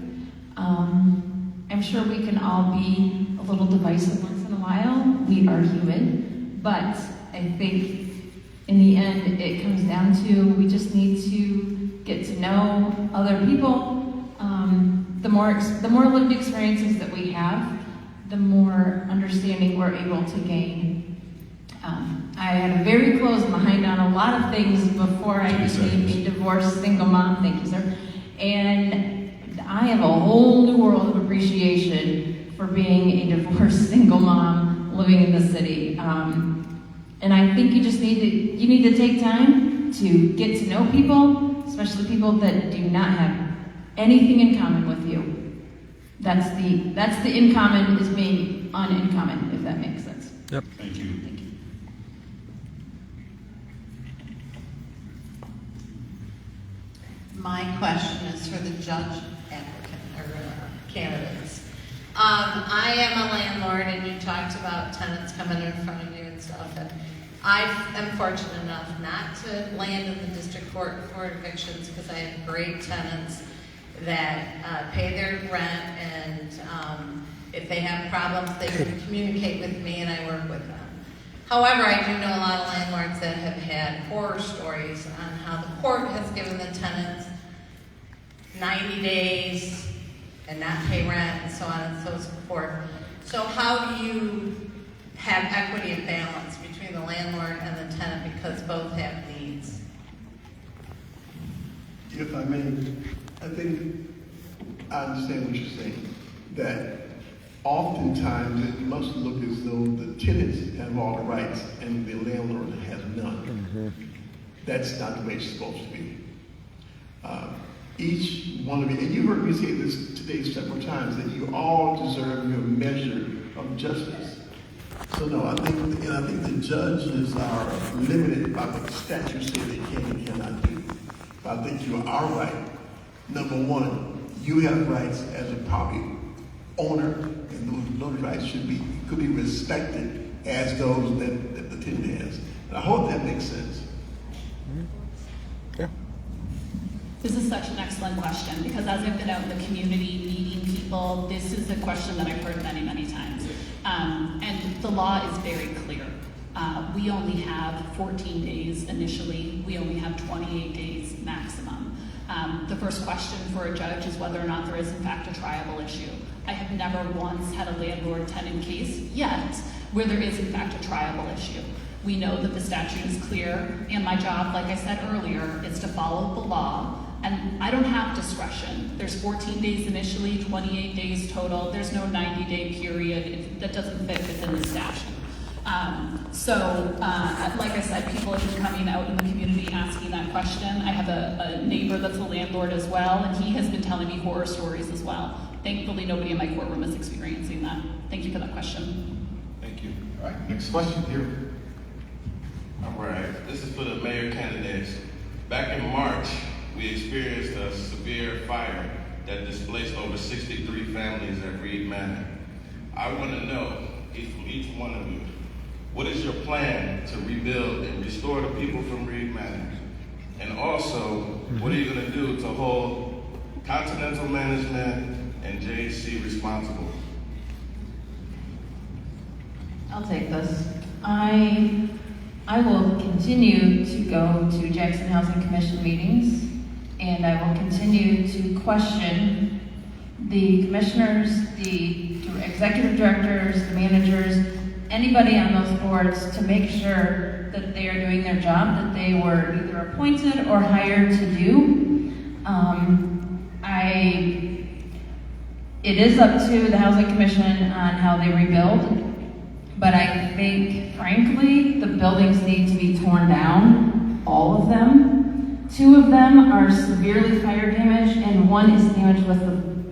I'm sure we can all be a little divisive once in a while. We are human, but I think in the end it comes down to we just need to get to know other people. The more lived experiences that we have, the more understanding we're able to gain. I had a very close mind on a lot of things before I became a divorced single mom. Thank you, sir. And I have a whole new world of appreciation for being a divorced single mom living in the city. And I think you just need to take time to get to know people, especially people that do not have anything in common with you. That's the in common is being uncommon, if that makes sense. Yep. Thank you. My question is for the judge applicant or candidates. I am a landlord, and you talked about tenants coming in front of you and stuff. And I am fortunate enough not to land in the district court for evictions because I have great tenants that pay their rent, and if they have problems, they can communicate with me, and I work with them. However, I do know a lot of landlords that have had horror stories on how the court has given the tenants 90 days and not pay rent and so on and so forth. So how do you have equity and balance between the landlord and the tenant because both have needs? If I may, I think I understand what you're saying, that oftentimes it must look as though the tenants have all the rights and the landlord has none. That's not the way it's supposed to be. Each one of you, and you heard me say this today several times, that you all deserve your measure of justice. So no, I think the judges are limited by what the statutes say they can and cannot do. But I think you are right. Number one, you have rights as a property owner, and those rights could be respected as those that the tenant has. And I hope that makes sense. Yeah. This is such an excellent question because as I've been out in the community meeting people, this is a question that I've heard many, many times. And the law is very clear. We only have 14 days initially. We only have 28 days maximum. The first question for a judge is whether or not there is in fact a triable issue. I have never once had a landlord-tenant case yet where there is in fact a triable issue. We know that the statute is clear, and my job, like I said earlier, is to follow the law. And I don't have discretion. There's 14 days initially, 28 days total. There's no 90-day period. That doesn't fit within the statute. Like I said, people have been coming out in the community asking that question. I have a neighbor that's a landlord as well, and he has been telling me horror stories as well. Thankfully, nobody in my courtroom is experiencing that. Thank you for that question. Thank you. All right, next question here. All right, this is for the mayor candidates. Back in March, we experienced a severe fire that displaced over 63 families at Reed Manor. I want to know from each one of you, what is your plan to rebuild and restore the people from Reed Manor? And also, what are you going to do to hold Continental Management and JC responsible? I'll take this. I will continue to go to Jackson Housing Commission meetings, and I will continue to question the commissioners, the executive directors, the managers, anybody on those boards to make sure that they are doing their job that they were either appointed or hired to do. It is up to the Housing Commission on how they rebuild. But I think, frankly, the buildings need to be torn down, all of them. 2 of them are severely fire damaged, and 1 is damaged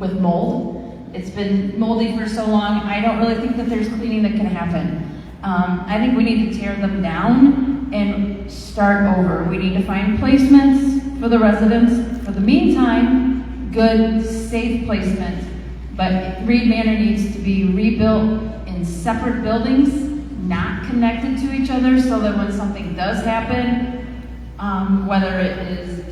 with mold. It's been moldy for so long, I don't really think that there's cleaning that can happen. I think we need to tear them down and start over. We need to find placements for the residents. For the meantime, good, safe placement. But Reed Manor needs to be rebuilt in separate buildings, not connected to each other, so that when something does happen, whether it is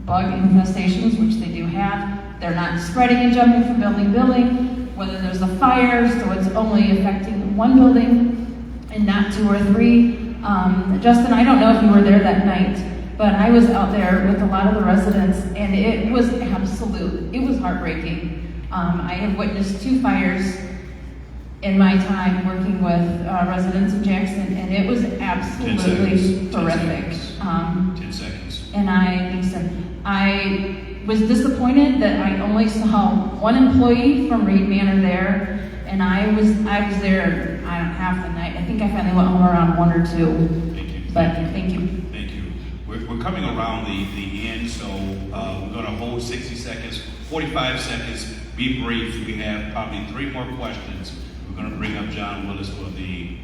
bug infestations, which they do have, they're not spreading and jumping from building to building, whether there's a fire, so it's only affecting 1 building and not 2 or 3. Justin, I don't know if you were there that night, but I was out there with a lot of the residents, and it was absolute. It was heartbreaking. I have witnessed 2 fires in my time working with residents of Jackson, and it was absolutely horrific. 10 seconds. And I was disappointed that I only saw one employee from Reed Manor there, and I was there half the night. I think I finally went home around 1 or 2. Thank you. But thank you. Thank you. We're coming around the end, so we're going to hold 60 seconds, 45 seconds. Be brief. We have probably 3 more questions. We're going to bring up John Willis for the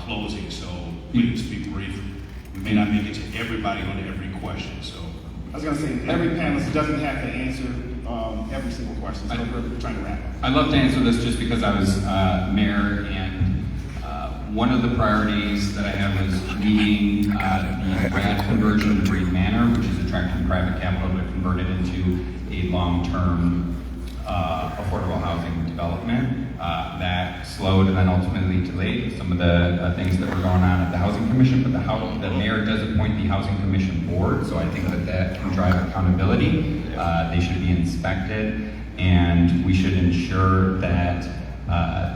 closing, so please be brief. We may not make it to everybody on every question, so. I was going to say, every panelist doesn't have to answer every single question, so we're trying to wrap up. I'd love to answer this just because I was mayor, and one of the priorities that I have is meeting the grad conversion of Reed Manor, which is attracting private capital to convert it into a long-term affordable housing development. That slowed and then ultimately delayed some of the things that were going on at the Housing Commission, but the mayor does appoint the Housing Commission board, so I think that can drive accountability. They should be inspected, and we should ensure that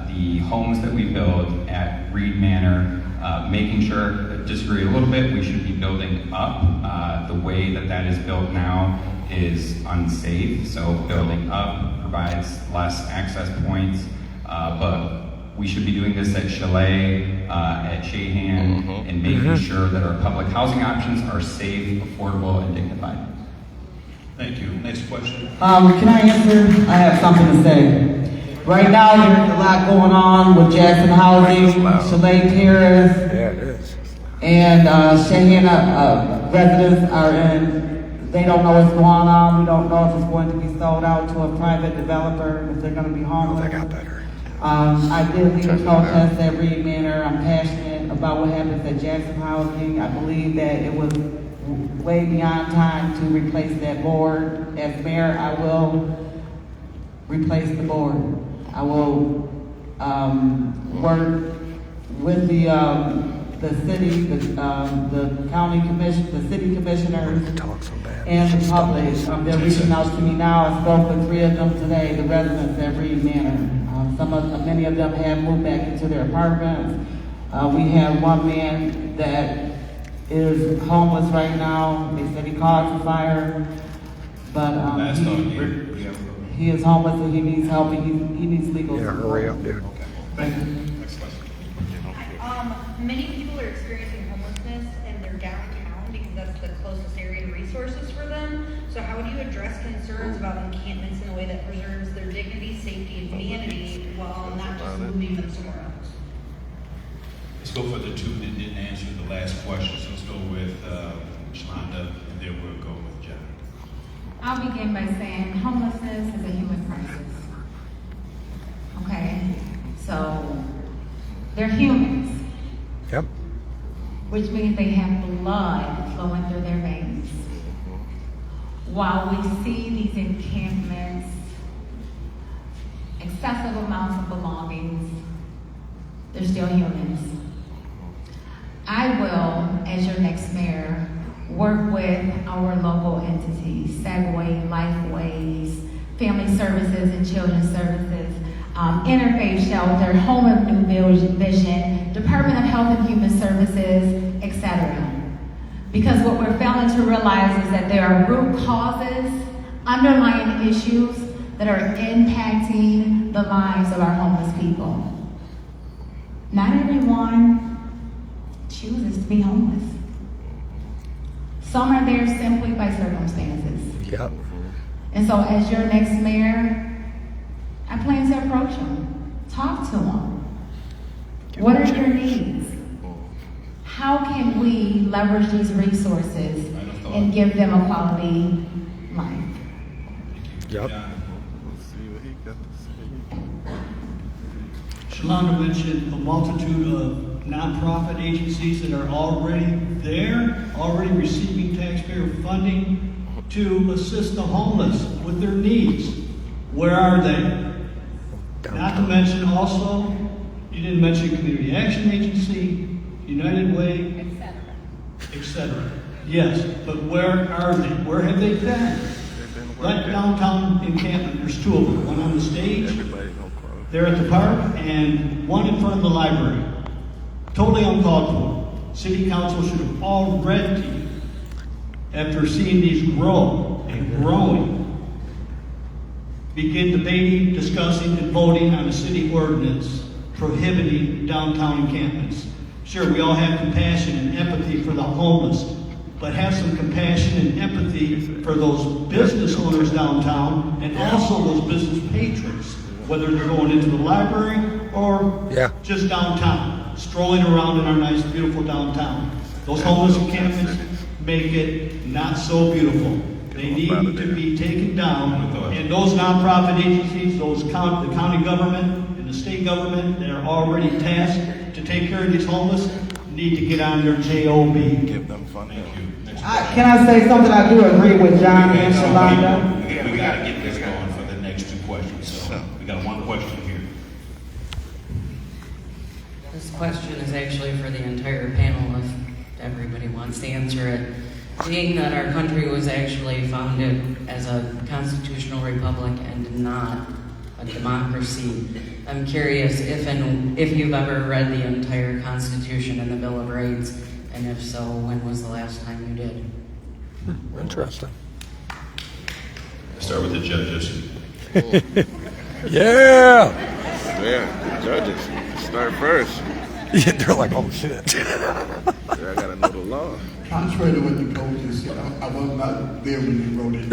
the homes that we build at Reed Manor, making sure, disagree a little bit, we should be building up. The way that is built now is unsafe, so building up provides less access points, but we should be doing this at Chalet, at Shahan, and making sure that our public housing options are safe, affordable, and dignified. Thank you. Next question. Can I answer? I have something to say. Right now, there's a lot going on with Jackson Housing, Chalet Terrace, Yeah, it is. and Shahan residents are in. They don't know what's going on. We don't know if it's going to be sold out to a private developer, if they're going to be homeless. That got better. I did lead a protest at Reed Manor. I'm passionate about what happens at Jackson Housing. I believe that it was way beyond time to replace that board. As mayor, I will replace the board. I will work with the city, the county commission, the city commissioners, and the public. They're reaching out to me now. I spoke with 3 of them today, the residents at Reed Manor. Many of them have moved back into their apartments. We have one man that is homeless right now. They said he caused a fire, but he is homeless and he needs help and he needs legal support. Hurry up, dude. Thank you. Many people are experiencing homelessness and they're downtown because that's the closest area to resources for them. So how would you address concerns about encampments in a way that preserves their dignity, safety, and humanity while not just moving them somewhere else? Let's go for the 2 that didn't answer the last question. So let's go with Shalanda, and then we'll go with John. I'll begin by saying homelessness is a human crisis. Okay? So, they're humans. Yep. Which means they have blood flowing through their veins. While we see these encampments, excessive amounts of belongings, they're still humans. I will, as your next mayor, work with our local entities, Segway, Lifeways, Family Services and Children's Services, Interfaith Shelter, Home of New Vision, Department of Health and Human Services, etc. Because what we're failing to realize is that there are root causes, underlying issues that are impacting the lives of our homeless people. Not everyone chooses to be homeless. Some are there simply by circumstances. Yep. And so as your next mayor, I plan to approach them, talk to them. What are your needs? How can we leverage these resources and give them a quality life? Yep. Shalanda mentioned a multitude of nonprofit agencies that are already there, already receiving taxpayer funding to assist the homeless with their needs. Where are they? Not to mention also, you didn't mention Community Action Agency, United Way, etc. Yes, but where are they? Where have they been? Right downtown encampment, there's 2 of them. One on the stage, there at the park and one in front of the library. Totally uncalled for. City Council should have already, after seeing these grow and growing, begin debating, discussing, and voting on a city ordinance prohibiting downtown encampments. Sure, we all have compassion and empathy for the homeless, but have some compassion and empathy for those business owners downtown and also those business patrons, whether they're going into the library or just downtown, strolling around in our nice, beautiful downtown. Those homeless encampments make it not so beautiful. They need to be taken down, and those nonprofit agencies, the county government and the state government that are already tasked to take care of these homeless need to get on their job. Give them funding. Can I say something? I do agree with John and Shalanda. We got to get this going for the next two questions. So we got one question here. This question is actually for the entire panel if everybody wants to answer it. Being that our country was actually founded as a constitutional republic and not a democracy, I'm curious if you've ever read the entire Constitution and the Bill of Rights, and if so, when was the last time you did? Interesting. Start with the judges. Yeah, the judges. Start first. Yeah, they're like, oh shit. I gotta know the law. Contrary to what Nicole just said, I was not there when you wrote it.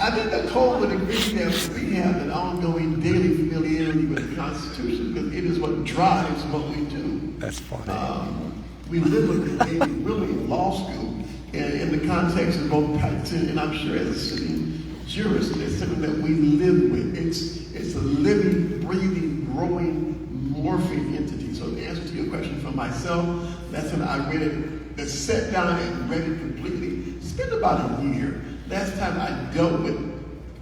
I think Nicole would agree that we have an ongoing daily familiarity with the Constitution because it is what drives what we do. That's funny. We live with it really in law school, and in the context of both practicing and I'm sure as a sitting jurist, it's something that we live with. It's a living, breathing, growing, morphing entity. So the answer to your question for myself, that's when I read it, sat down and read it completely. Spent about a year. Last time I dealt with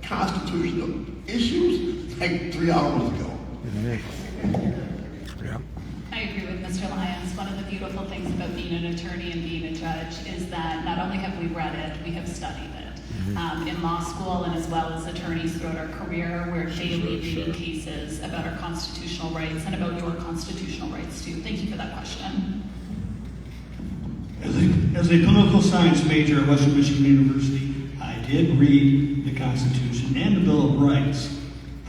constitutional issues, like 3 hours ago. I agree with Mr. Lyons. One of the beautiful things about being an attorney and being a judge is that not only have we read it, we have studied it. In law school and as well as attorneys throughout our career, we're daily reading cases about our constitutional rights and about your constitutional rights too. Thank you for that question. As a political science major at Western Michigan University, I did read the Constitution and the Bill of Rights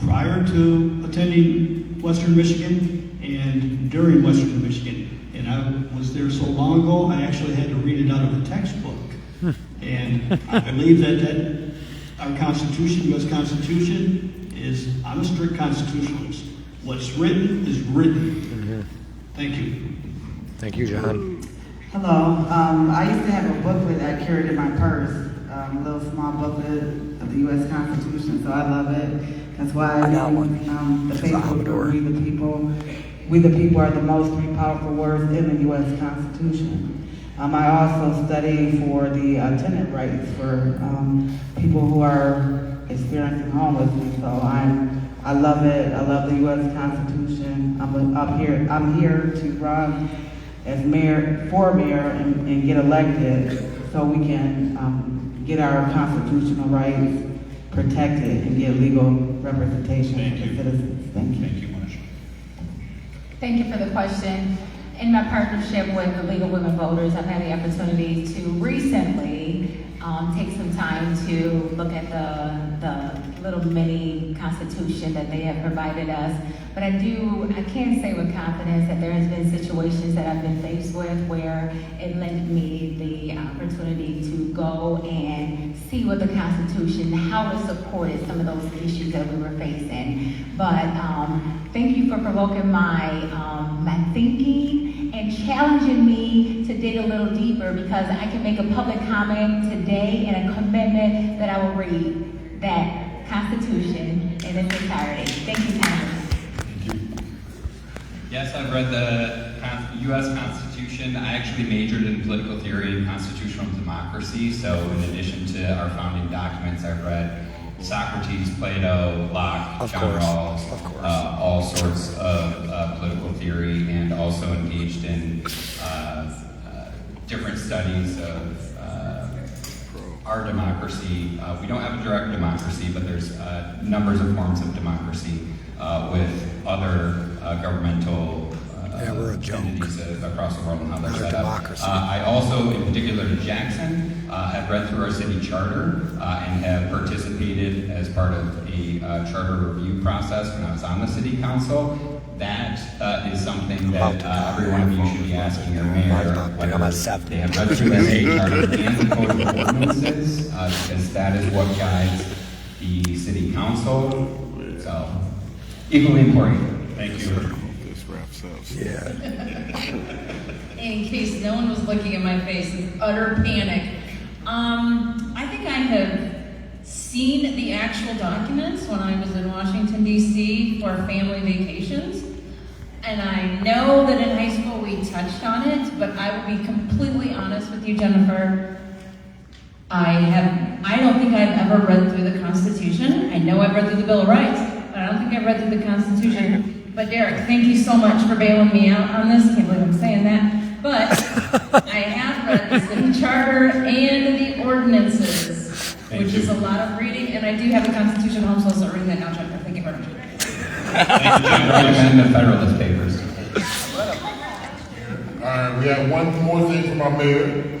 prior to attending Western Michigan and during Western Michigan. And I was there so long ago, I actually had to read it out of the textbook. And I believe that our Constitution, U.S. Constitution, I'm a strict constitutionalist. What's written is written. Thank you. Thank you, John. Hello. I used to have a booklet I carried in my purse, a little small booklet of the U.S. Constitution, so I love it. That's why I got one. The Facebook group, We the People are the most three powerful words in the U.S. Constitution. I also study for the tenant rights for people who are experiencing homelessness. So I love it. I love the U.S. Constitution. I'm here to run as mayor and get elected so we can get our constitutional rights protected and get legal representation for citizens. Thank you. Thank you for the question. In my partnership with the League of Women Voters, I've had the opportunity to recently take some time to look at the little mini constitution that they have provided us. But I can say with confidence that there has been situations that I've been faced with where it lent me the opportunity to go and see what the Constitution, how it supported some of those issues that we were facing. But thank you for provoking my thinking and challenging me to dig a little deeper, because I can make a public comment today and a commitment that I will read that Constitution in its entirety. Thank you, Congress. Yes, I've read the U.S. Constitution. I actually majored in political theory and constitutional democracy, so in addition to our founding documents, I've read Socrates, Plato, Locke, John Rawls, all sorts of political theory, and also engaged in different studies of our democracy, we don't have a direct democracy, but there's numbers of forms of democracy with other governmental entities across the world and how they're set up. I also, in particular to Jackson, have read through our city charter and have participated as part of a charter review process when I was on the city council. That is something that every one of you should be asking your mayor whether they have read through that city charter and the code of ordinances, because that is what guides the city council. So, equally important. Thank you. In case no one was looking at my face, it's utter panic. I think I have seen the actual documents when I was in Washington, D.C. for family vacations. And I know that in high school we touched on it, but I will be completely honest with you, Jennifer. I don't think I've ever read through the Constitution. I know I've read through the Bill of Rights, but I don't think I've read through the Constitution. But Derek, thank you so much for bailing me out on this. Can't believe I'm saying that. But I have read the city charter and the ordinances, which is a lot of reading, and I do have the Constitution home, so I'll start reading that now, Jennifer. Thank you very much. Thank you, Jim. The Federalist Papers. All right, we have one more thing from our mayor.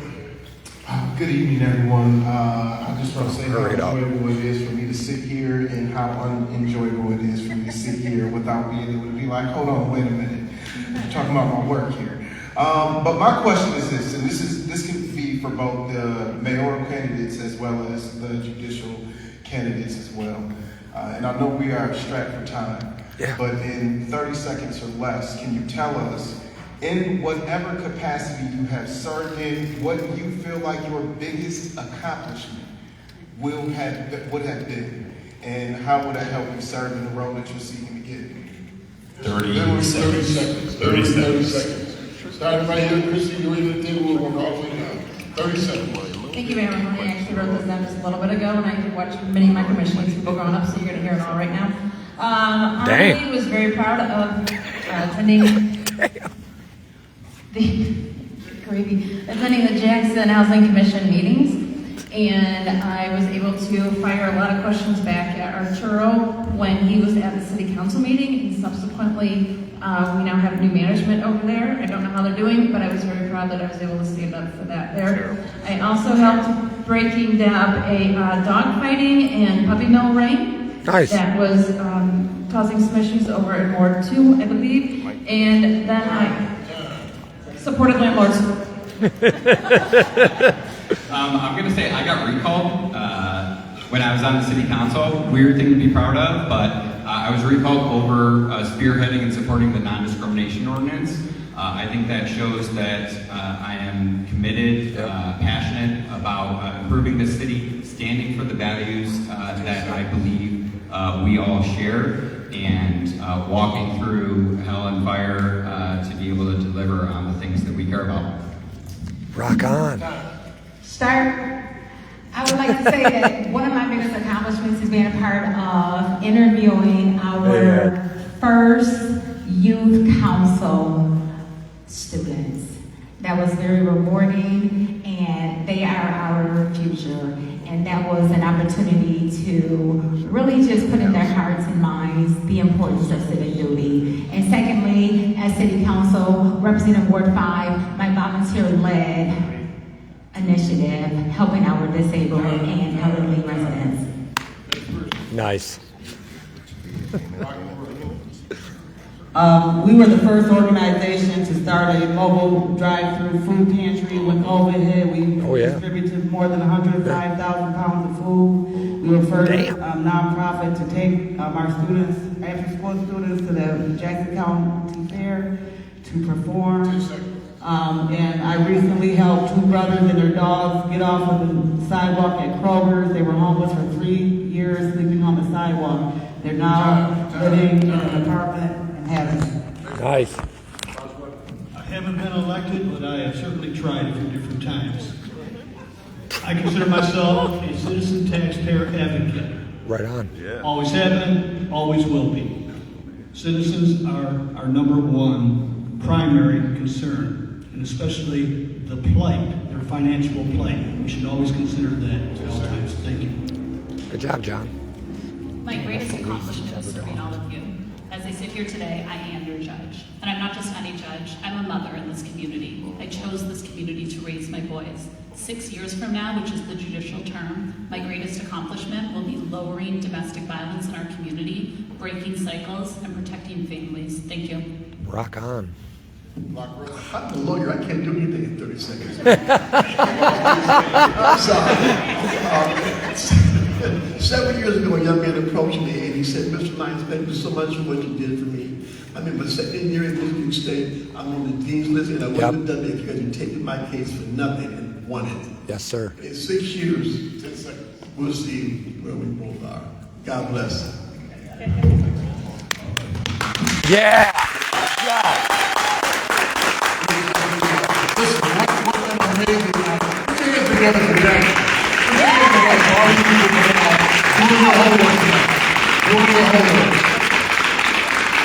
Good evening, everyone. I just want to say how enjoyable it is for me to sit here and how unenjoyable it is for me to sit here without being able to be like, hold on, wait a minute. I'm talking about my work here. But my question is this, and this can be for both the mayoral candidates as well as the judicial candidates as well. And I know we are strapped for time, but in 30 seconds or less, can you tell us, in whatever capacity you have served in, what you feel like your biggest accomplishment would have been, and how would that help you serve in the role that you're seeking to get? 30 seconds. 30 seconds. Starting right here, Christy, you're in the table, we'll call for you now. 30 seconds. Thank you, Mayor. I actually wrote this down just a little bit ago, and I did watch many of my commissionings people growing up, so you're going to hear it all right now. I was very proud of attending the Jackson Housing Commission meetings, and I was able to fire a lot of questions back at Arturo when he was at the city council meeting, and subsequently we now have new management over there. I don't know how they're doing, but I was very proud that I was able to stand up for that there. I also helped breaking down a dog fighting and puppy mill ring. Nice. That was causing some issues over in Ward 2, I believe, and then I supported landlords. I'm going to say I got recalled when I was on the city council. Weird thing to be proud of, but I was recalled over spearheading and supporting the non-discrimination ordinance. I think that shows that I am committed, passionate about improving the city, standing for the values that I believe we all share, and walking through hell and fire to be able to deliver on the things that we care about. Rock on. I would like to say that one of my biggest accomplishments is being a part of interviewing our first youth council students. That was very rewarding, and they are our future. And that was an opportunity to really just put in their hearts and minds the importance of civic duty. And secondly, as City Council, representing Ward 5, my volunteer-led initiative helping our disabled and elderly residents. Nice. We were the first organization to start a mobile drive-through food pantry when COVID hit. We distributed more than 105,000 pounds of food. We were the first nonprofit to take our students, after-school students, to the Jackson County Fair to perform. And I recently helped two brothers and their dogs get off of the sidewalk at Kroger's. They were homeless for 3 years, sleeping on the sidewalk. They're now living in an apartment. Nice. I haven't been elected, but I have certainly tried a few different times. I consider myself a citizen taxpayer advocate. Right on. Always have been, always will be. Citizens are our number one primary concern, and especially the plight, their financial plight. We should always consider that at all times. Thank you. Good job, John. My greatest accomplishment is serving all of you. As I sit here today, I am your judge. And I'm not just any judge, I'm a mother in this community. I chose this community to raise my boys. 6 years from now, which is the judicial term, my greatest accomplishment will be lowering domestic violence in our community, breaking cycles, and protecting families. Thank you. Rock on. I'm the lawyer. I can't do anything in 30 seconds. I'm sorry. 7 years ago, a young man approached me and he said, Mr. Lyons, thank you so much for what you did for me. I'm in my second year in Michigan State. I'm on the dean's list, and I wouldn't have done it because you're taking my case for nothing and won it. Yes, sir. In 6 years, 10 seconds, we'll see where we both are. God bless. Yeah. Listen, what's amazing? Put your hands together for Jackson. Put your hands together for all you people doing your homework tonight. Doing your homework.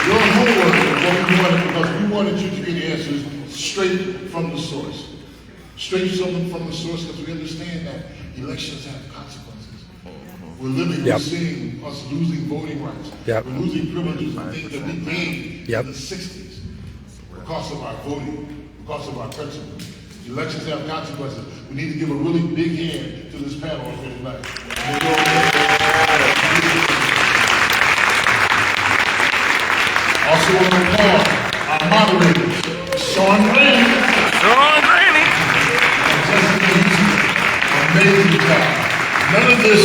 Your homework is what we wanted, because we wanted you to get answers straight from the source. Straight from the source, because we understand that elections have consequences. We're living, we're seeing us losing voting rights. We're losing privileges and things that we gained in the 60s because of our voting, because of our principles. Elections have consequences. We need to give a really big hand to this panel here tonight. Also want to applaud our moderators, Sean Rainey. Amazing job. None of this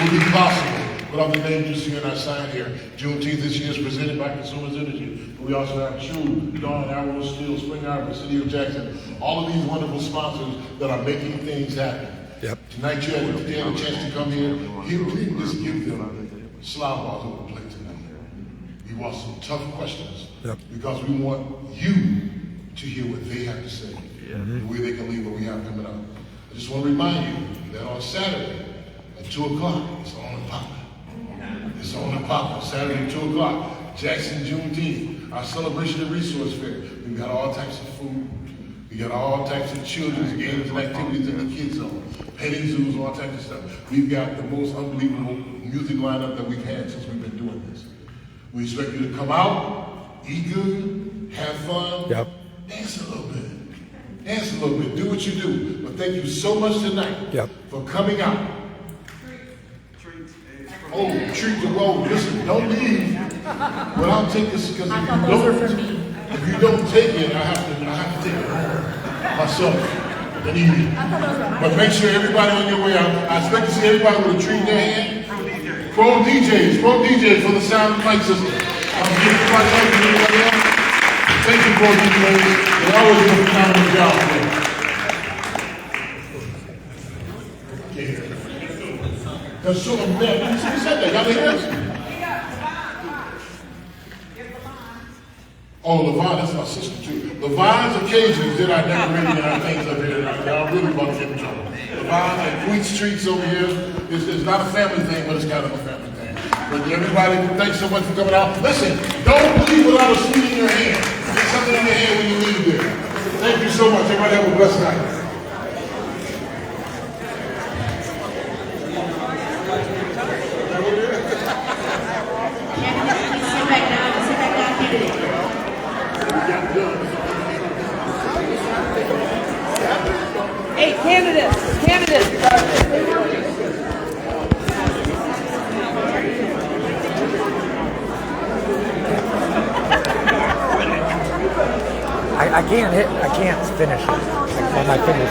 would be possible without the names you see in our sign here. Juneteenth this year is presented by Consumers Energy. We also have True, Dawn, Arrow Steel, Spring Arbor, City of Jackson. All of these wonderful sponsors that are making things happen. Tonight you had a chance to come here. We didn't just give them slide balls over the plate tonight. We want some tough questions because we want you to hear what they have to say, the way they can leave what we have coming up. I just want to remind you that on Saturday at 2 o'clock, it's on and popping. It's on and popping. Saturday at 2 o'clock, Jackson Juneteenth, our celebration and resource fair. We've got all types of food. We got all types of children's games and activities in the kids zone, petting zoos, all types of stuff. We've got the most unbelievable music lineup that we've had since we've been doing this. We expect you to come out, eat good, have fun, dance a little bit. Dance a little bit, do what you do. But thank you so much tonight for coming out. Oh, treat the road. Listen, don't leave without taking this, because if you don't take it, I have to take it myself. But make sure everybody on your way out. I expect to see everybody with a treat in their hand. Pro DJs for the sound and mic system. Thank you, Pro DJs. They always do a phenomenal job. That's so bad. Who said that? Y'all hear us? Oh, LaVon, that's my sister too. LaVon's occasions did our decorating and our things up here. Y'all really about to get in trouble. LaVon and Queen Streets over here. It's not a family thing, but it's kind of a family thing. But everybody, thanks so much for coming out. Listen, don't leave without a sweet in your hand. Get something in your hand when you leave there. Thank you so much. Everybody have a blessed night. Hey, candidates. I can't finish it. My fingers